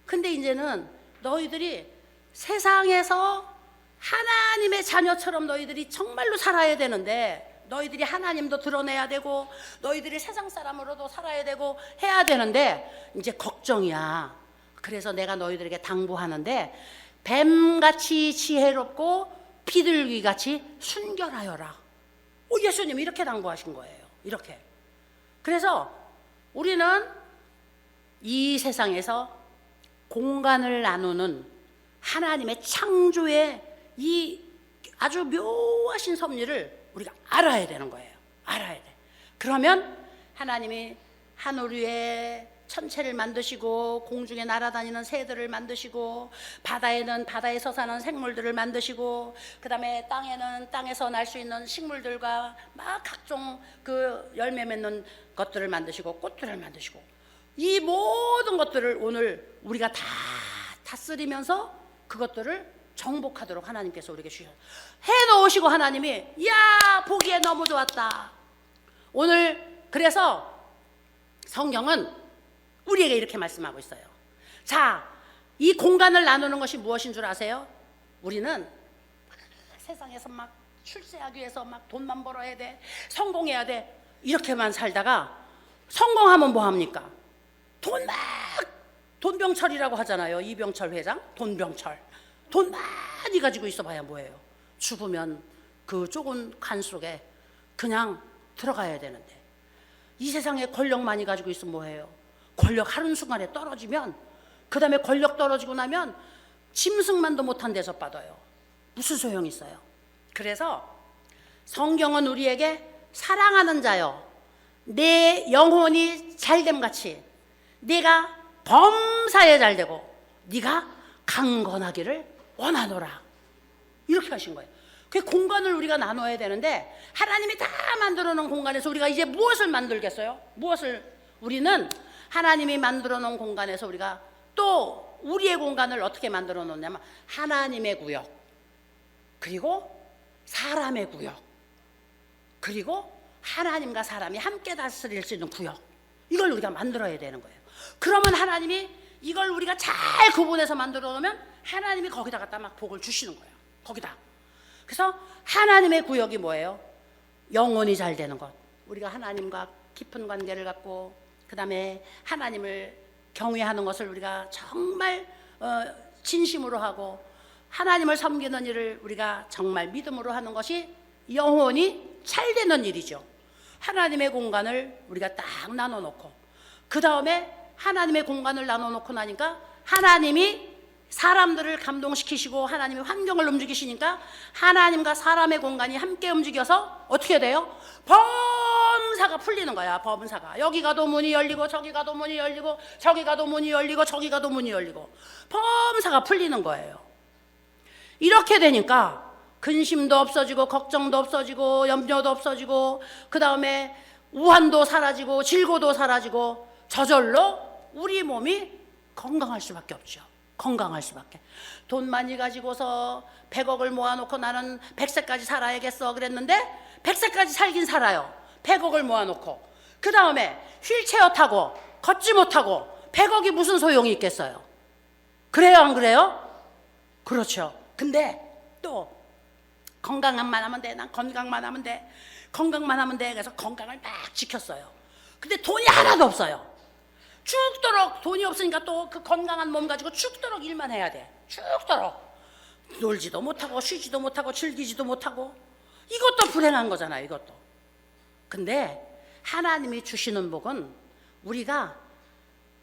Speaker 1: 근데 이제는 너희들이 세상에서 하나님의 자녀처럼 너희들이 정말로 살아야 되는데 너희들이 하나님도 드러내야 되고 너희들이 세상 사람으로도 살아야 되고 해야 되는데 이제 걱정이야. 그래서 내가 너희들에게 당부하는데 뱀같이 지혜롭고 비둘기같이 순결하여라. 예수님이 이렇게 당부하신 거예요. 이렇게. 그래서 우리는 이 세상에서 공간을 나누는 하나님의 창조의 이 아주 묘하신 섭리를 우리가 알아야 되는 거예요. 알아야 돼. 그러면 하나님이 하늘 위에 천체를 만드시고 공중에 날아다니는 새들을 만드시고 바다에는 바다에서 사는 생물들을 만드시고 그 다음에 땅에는 땅에서 날 수 있는 식물들과 막 각종 그 열매 맺는 것들을 만드시고 꽃들을 만드시고 이 모든 것들을 오늘 우리가 다 다스리면서 그것들을 정복하도록 하나님께서 우리에게 주셔서 해놓으시고 하나님이 야 보기에 너무 좋았다. 오늘 그래서 성경은 우리에게 이렇게 말씀하고 있어요. 자, 이 공간을 나누는 것이 무엇인 줄 아세요? 우리는 세상에서 막 출세하기 위해서 막 돈만 벌어야 돼, 성공해야 돼 이렇게만 살다가 성공하면 뭐 합니까? 돈병철이라고 하잖아요. 이병철 회장 돈병철. 돈 많이 가지고 있어 봐야 뭐예요? 죽으면 그 좁은 관 속에 그냥 들어가야 되는데, 이 세상에 권력 많이 가지고 있으면 뭐해요? 권력 한순간에 떨어지면, 그 다음에 권력 떨어지고 나면 짐승만도 못한 데서 빠져요. 무슨 소용이 있어요? 그래서 성경은 우리에게 사랑하는 자여, 내 영혼이 잘됨같이 네가 범사에 잘되고 네가 강건하기를 원하노라, 이렇게 하신 거예요. 그 공간을 우리가 나눠야 되는데, 하나님이 다 만들어 놓은 공간에서 우리가 이제 무엇을 만들겠어요? 우리는 하나님이 만들어 놓은 공간에서 우리가 또 우리의 공간을 어떻게 만들어 놓냐면, 하나님의 구역, 그리고 사람의 구역, 그리고 하나님과 사람이 함께 다스릴 수 있는 구역, 이걸 우리가 만들어야 되는 거예요. 그러면 하나님이 이걸 우리가 잘 구분해서 만들어 놓으면 하나님이 거기다 갖다 막 복을 주시는 거예요. 거기다. 그래서 하나님의 구역이 뭐예요? 영혼이 잘 되는 것. 우리가 하나님과 깊은 관계를 갖고, 그 다음에 하나님을 경외하는 것을 우리가 정말 진심으로 하고, 하나님을 섬기는 일을 우리가 정말 믿음으로 하는 것이 영혼이 잘 되는 일이죠. 하나님의 공간을 우리가 딱 나눠놓고, 그 다음에 하나님의 공간을 나눠놓고 나니까 하나님이 사람들을 감동시키시고 하나님의 환경을 움직이시니까 하나님과 사람의 공간이 함께 움직여서 어떻게 돼요? 범사가 풀리는 거야. 범사가 여기 가도 문이 열리고 저기 가도 문이 열리고 저기 가도 문이 열리고 저기 가도 문이 열리고 범사가 풀리는 거예요. 이렇게 되니까 근심도 없어지고 걱정도 없어지고 염려도 없어지고, 그 다음에 우환도 사라지고 질고도 사라지고, 저절로 우리 몸이 건강할 수밖에 없죠. 건강할 수밖에. 돈 많이 가지고서 100억을 모아놓고 나는 100세까지 살아야겠어 그랬는데 100세까지 살긴 살아요. 100억을 모아놓고. 그 다음에 휠체어 타고 걷지 못하고 100억이 무슨 소용이 있겠어요? 그래요, 안 그래요? 그렇죠. 근데 또 건강만 하면 돼. 난 건강만 하면 돼. 건강만 하면 돼. 그래서 건강을 딱 지켰어요. 근데 돈이 하나도 없어요. 죽도록 돈이 없으니까 또 그 건강한 몸 가지고 죽도록 일만 해야 돼. 죽도록 놀지도 못하고 쉬지도 못하고 즐기지도 못하고. 이것도 불행한 거잖아요. 이것도. 근데 하나님이 주시는 복은, 우리가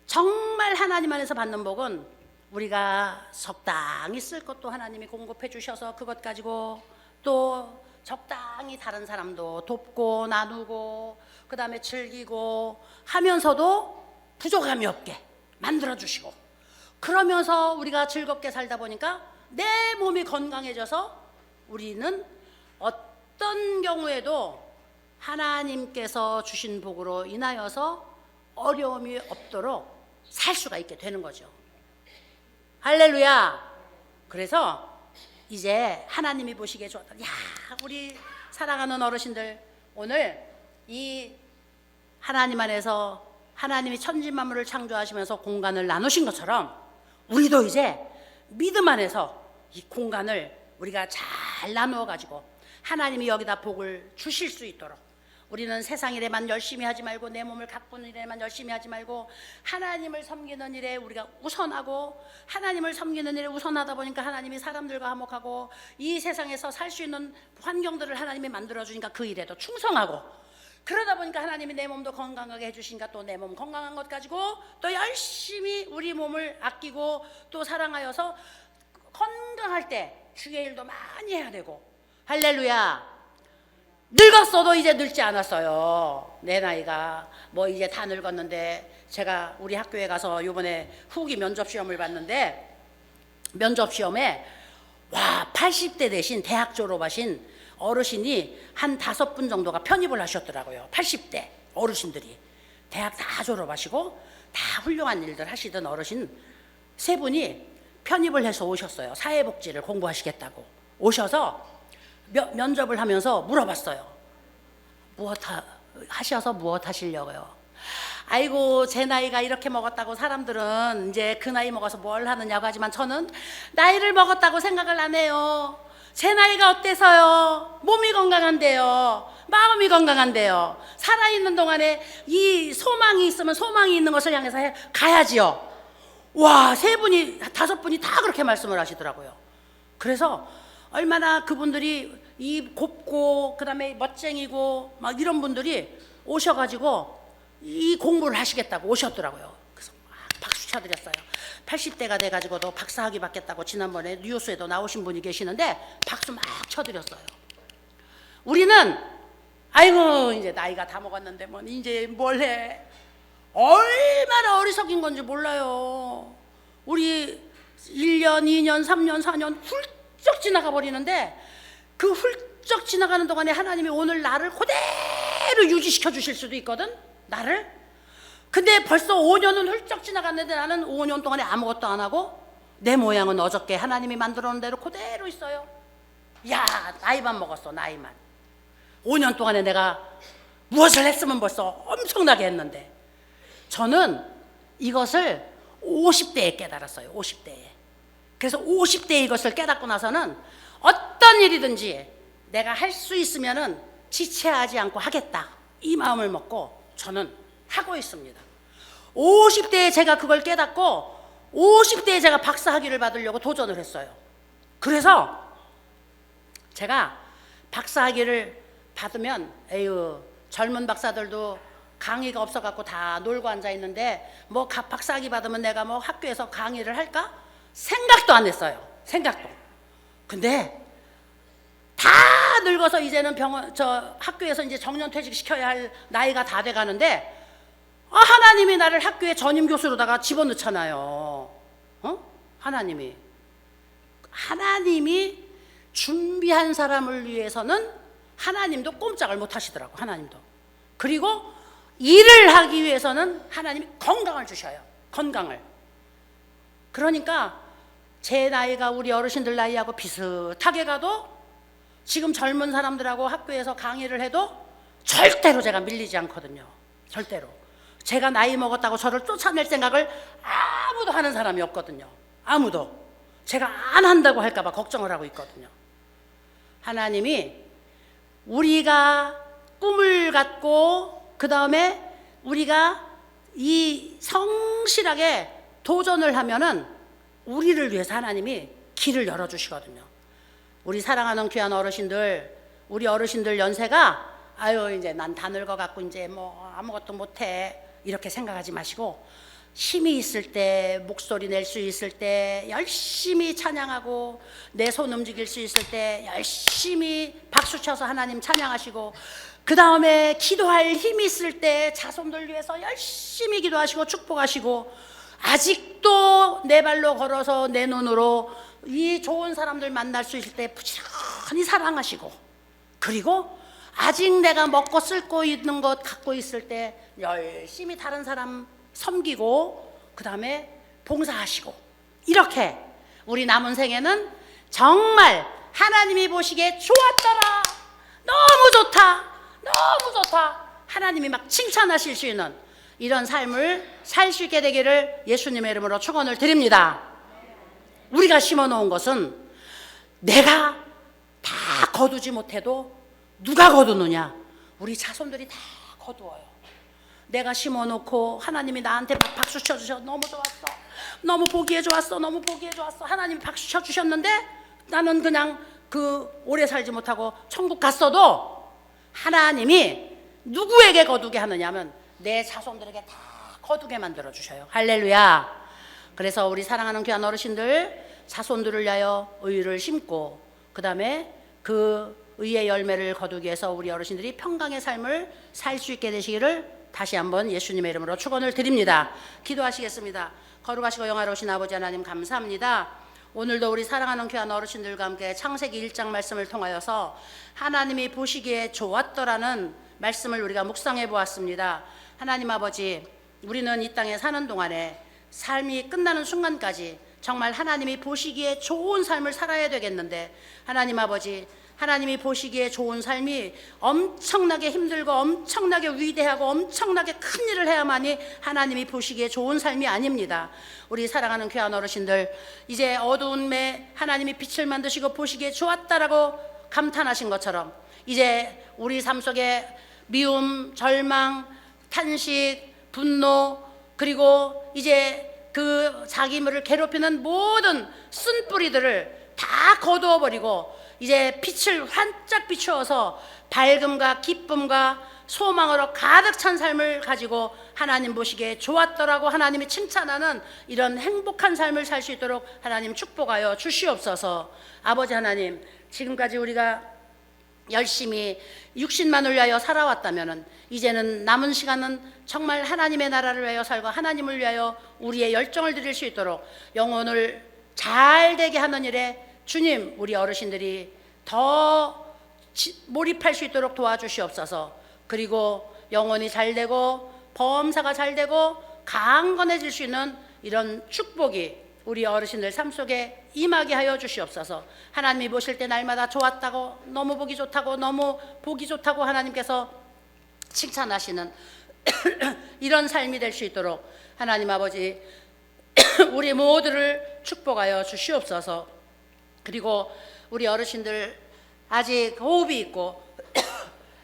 Speaker 1: 정말 하나님 안에서 받는 복은, 우리가 적당히 쓸 것도 하나님이 공급해 주셔서 그것 가지고 또 적당히 다른 사람도 돕고 나누고, 그 다음에 즐기고 하면서도 부족함이 없게 만들어주시고, 그러면서 우리가 즐겁게 살다 보니까 내 몸이 건강해져서 우리는 어떤 경우에도 하나님께서 주신 복으로 인하여서 어려움이 없도록 살 수가 있게 되는 거죠. 할렐루야. 그래서 이제 하나님이 보시기에 좋았다. 야, 우리 사랑하는 어르신들, 오늘 이 하나님 안에서 하나님이 천지 만물을 창조하시면서 공간을 나누신 것처럼 우리도 이제 믿음 안에서 이 공간을 우리가 잘 나누어 가지고 하나님이 여기다 복을 주실 수 있도록, 우리는 세상 일에만 열심히 하지 말고 내 몸을 가꾸는 일에만 열심히 하지 말고 하나님을 섬기는 일에 우리가 우선하고, 하나님을 섬기는 일에 우선하다 보니까 하나님이 사람들과 화목하고 이 세상에서 살 수 있는 환경들을 하나님이 만들어주니까 그 일에도 충성하고, 그러다 보니까 하나님이 내 몸도 건강하게 해주시니까 또 내 몸 건강한 것 가지고 또 열심히 우리 몸을 아끼고 또 사랑하여서 건강할 때 주의 일도 많이 해야 되고. 할렐루야. 늙었어도 이제 늙지 않았어요. 내 나이가 뭐 이제 다 늙었는데, 제가 우리 학교에 가서 이번에 후기 면접 시험을 봤는데, 면접 시험에 80대 되신 대학 졸업하신 어르신이 한 5분 정도가 편입을 하셨더라고요. 80대 어르신들이 대학 다 졸업하시고 다 훌륭한 일들 하시던 어르신 3분이 편입을 해서 오셨어요. 사회복지를 공부하시겠다고 오셔서 면접을 하면서 물어봤어요. 무엇 하시려고요? 아이고, 제 나이가 이렇게 먹었다고 사람들은 이제 그 나이 먹어서 뭘 하느냐고 하지만 저는 나이를 먹었다고 생각을 안 해요. 제 나이가 어때서요? 몸이 건강한데요. 마음이 건강한데요. 살아있는 동안에 이 소망이 있으면 소망이 있는 것을 향해서 가야지요. 와, 3분이, 5분이 다 그렇게 말씀을 하시더라고요. 그래서 얼마나 그분들이 이 곱고 그다음에 멋쟁이고 막 이런 분들이 오셔가지고 이 공부를 하시겠다고 오셨더라고요. 그래서 막 박수 쳐드렸어요. 80대가 돼가지고도 박사학위 받겠다고 지난번에 뉴스에도 나오신 분이 계시는데 박수 막 쳐드렸어요. 우리는 아이고 이제 나이가 다 먹었는데 뭐 이제 뭘 해. 얼마나 어리석인 건지 몰라요. 우리 1년, 2년, 3년, 4년 훌쩍 지나가 버리는데 그 훌쩍 지나가는 동안에 하나님이 오늘 나를 그대로 유지시켜 주실 수도 있거든. 나를. 근데 벌써 5년은 훌쩍 지나갔는데 나는 5년 동안에 아무것도 안 하고 내 모양은 어저께 하나님이 만들어 놓은 대로 그대로 있어요. 야, 나이만 먹었어. 나이만. 5년 동안에 내가 무엇을 했으면 벌써 엄청나게 했는데 저는 이것을 50대에 깨달았어요. 50대에. 그래서 50대에 이것을 깨닫고 나서는 어떤 일이든지 내가 할 수 있으면은 지체하지 않고 하겠다. 이 마음을 먹고 저는 하고 있습니다. 50대에 제가 그걸 깨닫고 50대에 제가 박사학위를 받으려고 도전을 했어요. 그래서 제가 박사학위를 받으면 에휴 젊은 박사들도 강의가 없어갖고 다 놀고 앉아있는데 뭐 박사학위 받으면 내가 뭐 학교에서 강의를 할까? 생각도 안 했어요. 생각도. 근데 다 늙어서 이제는 학교에서 이제 정년퇴직 시켜야 할 나이가 다 돼가는데 하나님이 나를 학교에 전임 교수로다가 집어넣잖아요. 하나님이 준비한 사람을 위해서는 하나님도 꼼짝을 못 하시더라고. 하나님도. 그리고 일을 하기 위해서는 하나님이 건강을 주셔요. 건강을. 그러니까 제 나이가 우리 어르신들 나이하고 비슷하게 가도 지금 젊은 사람들하고 학교에서 강의를 해도 절대로 제가 밀리지 않거든요. 절대로. 제가 나이 먹었다고 저를 쫓아낼 생각을 아무도 하는 사람이 없거든요. 아무도. 제가 안 한다고 할까 봐 걱정을 하고 있거든요. 하나님이 우리가 꿈을 갖고 그 다음에 우리가 이 성실하게 도전을 하면은 우리를 위해서 하나님이 길을 열어주시거든요. 우리 사랑하는 귀한 어르신들, 우리 어르신들 연세가 아유 이제 난 다 늙어갖고 이제 뭐 아무것도 못해 이렇게 생각하지 마시고 힘이 있을 때 목소리 낼 수 있을 때 열심히 찬양하고 내 손 움직일 수 있을 때 열심히 박수 쳐서 하나님 찬양하시고 그 다음에 기도할 힘이 있을 때 자손들 위해서 열심히 기도하시고 축복하시고 아직도 내 발로 걸어서 내 눈으로 이 좋은 사람들 만날 수 있을 때 부지런히 사랑하시고 그리고 아직 내가 먹고 쓸고 있는 것 갖고 있을 때 열심히 다른 사람 섬기고 그 다음에 봉사하시고 이렇게 우리 남은 생에는 정말 하나님이 보시기에 좋았더라 너무 좋다 너무 좋다 하나님이 막 칭찬하실 수 있는 이런 삶을 살 수 있게 되기를 예수님의 이름으로 축원을 드립니다. 우리가 심어놓은 것은 내가 다 거두지 못해도 누가 거두느냐? 우리 자손들이 다 거두어요. 내가 심어놓고 하나님이 나한테 막 박수 쳐주셔. 너무 좋았어. 너무 보기에 좋았어. 너무 보기에 좋았어. 하나님이 박수 쳐주셨는데 나는 그냥 오래 살지 못하고 천국 갔어도 하나님이 누구에게 거두게 하느냐면 내 자손들에게 다 거두게 만들어 주셔요. 할렐루야. 그래서 우리 사랑하는 귀한 어르신들 자손들을 위하여 의를 심고 그 다음에 그 의의 열매를 거두기 위해서 우리 어르신들이 평강의 삶을 살 수 있게 되시기를 다시 한번 예수님의 이름으로 축원을 드립니다. 기도하시겠습니다. 거룩하시고 영화로우신 아버지 하나님 감사합니다. 오늘도 우리 사랑하는 귀한 어르신들과 함께 창세기 1장 말씀을 통하여서 하나님이 보시기에 좋았더라는 말씀을 우리가 묵상해 보았습니다. 하나님 아버지, 우리는 이 땅에 사는 동안에 삶이 끝나는 순간까지 정말 하나님이 보시기에 좋은 삶을 살아야 되겠는데 하나님 아버지, 하나님이 보시기에 좋은 삶이 엄청나게 힘들고 엄청나게 위대하고 엄청나게 큰 일을 해야만이 하나님이 보시기에 좋은 삶이 아닙니다. 우리 사랑하는 귀한 어르신들, 이제 어두움에 하나님이 빛을 만드시고 보시기에 좋았다라고 감탄하신 것처럼 이제 우리 삶 속에 미움, 절망, 탄식, 분노, 그리고 이제 그 자기를 괴롭히는 모든 쓴뿌리들을 다 거두어 버리고 이제 빛을 환짝 비추어서 밝음과 기쁨과 소망으로 가득 찬 삶을 가지고 하나님 보시기에 좋았더라고 하나님이 칭찬하는 이런 행복한 삶을 살 수 있도록 하나님 축복하여 주시옵소서. 아버지 하나님, 지금까지 우리가 열심히 육신만을 위하여 살아왔다면 이제는 남은 시간은 정말 하나님의 나라를 위하여 살고 하나님을 위하여 우리의 열정을 드릴 수 있도록 영혼을 잘 되게 하는 일에 주님, 우리 어르신들이 더 몰입할 수 있도록 도와주시옵소서. 그리고 영혼이 잘 되고 범사가 잘 되고 강건해질 수 있는 이런 축복이 우리 어르신들 삶 속에 임하게 하여 주시옵소서. 하나님이 보실 때 날마다 좋았다고, 너무 보기 좋다고, 너무 보기 좋다고 하나님께서 칭찬하시는 이런 삶이 될 수 있도록 하나님 아버지 우리 모두를 축복하여 주시옵소서. 그리고 우리 어르신들 아직 호흡이 있고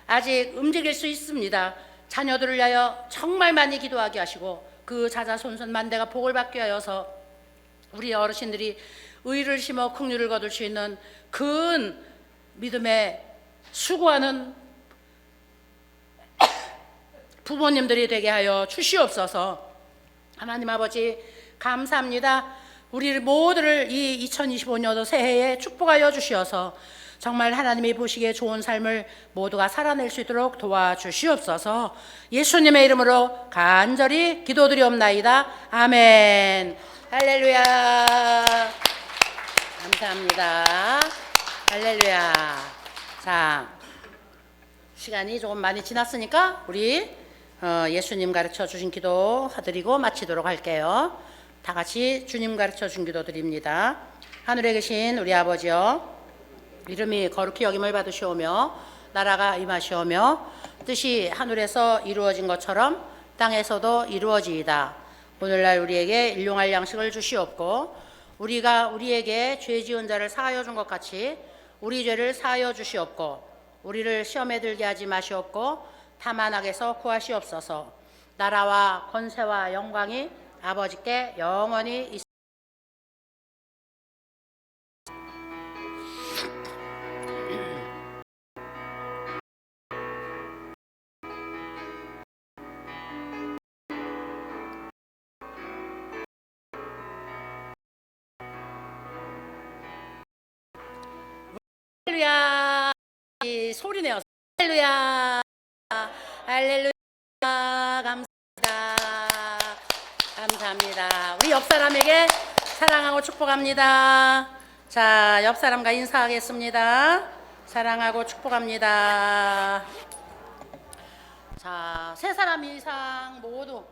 Speaker 1: 아직 움직일 수 있습니다. 자녀들을 위하여 정말 많이 기도하게 하시고 그 자자손손 만대가 복을 받게 하여서 우리 어르신들이 의를 심어 긍휼을 거둘 수 있는 큰 믿음에 수고하는 부모님들이 되게 하여 주시옵소서. 하나님 아버지 감사합니다. 우리 모두를 이 2025년도 새해에 축복하여 주시어서 정말 하나님이 보시기에 좋은 삶을 모두가 살아낼 수 있도록 도와주시옵소서. 예수님의 이름으로 간절히 기도드리옵나이다. 아멘. 할렐루야. 감사합니다. 할렐루야. 자, 시간이 조금 많이 지났으니까 우리 예수님 가르쳐 주신 기도 드리고 마치도록 할게요. 다 같이 주님 가르쳐 준 기도 드립니다. 하늘에 계신 우리 아버지여, 이름이 거룩히 여김을 받으시오며 나라가 임하시오며 뜻이 하늘에서 이루어진 것처럼 땅에서도 이루어지이다. 오늘날 우리에게 일용할 양식을 주시옵고 우리가 우리에게 죄 지은 자를 사하여 준 것 같이 우리 죄를 사하여 주시옵고 우리를 시험에 들게 하지 마시옵고 다만 악에서 구하시옵소서. 나라와 권세와 영광이 아버지께 영원히 있습니다. 할렐루야. 이 소리 내어. 할렐루야. 할렐루야. 감사합니다. 감사합니다. 우리 옆 사람에게 사랑하고 축복합니다. 자, 옆 사람과 인사하겠습니다. 사랑하고 축복합니다. 자, 세 사람 이상 모두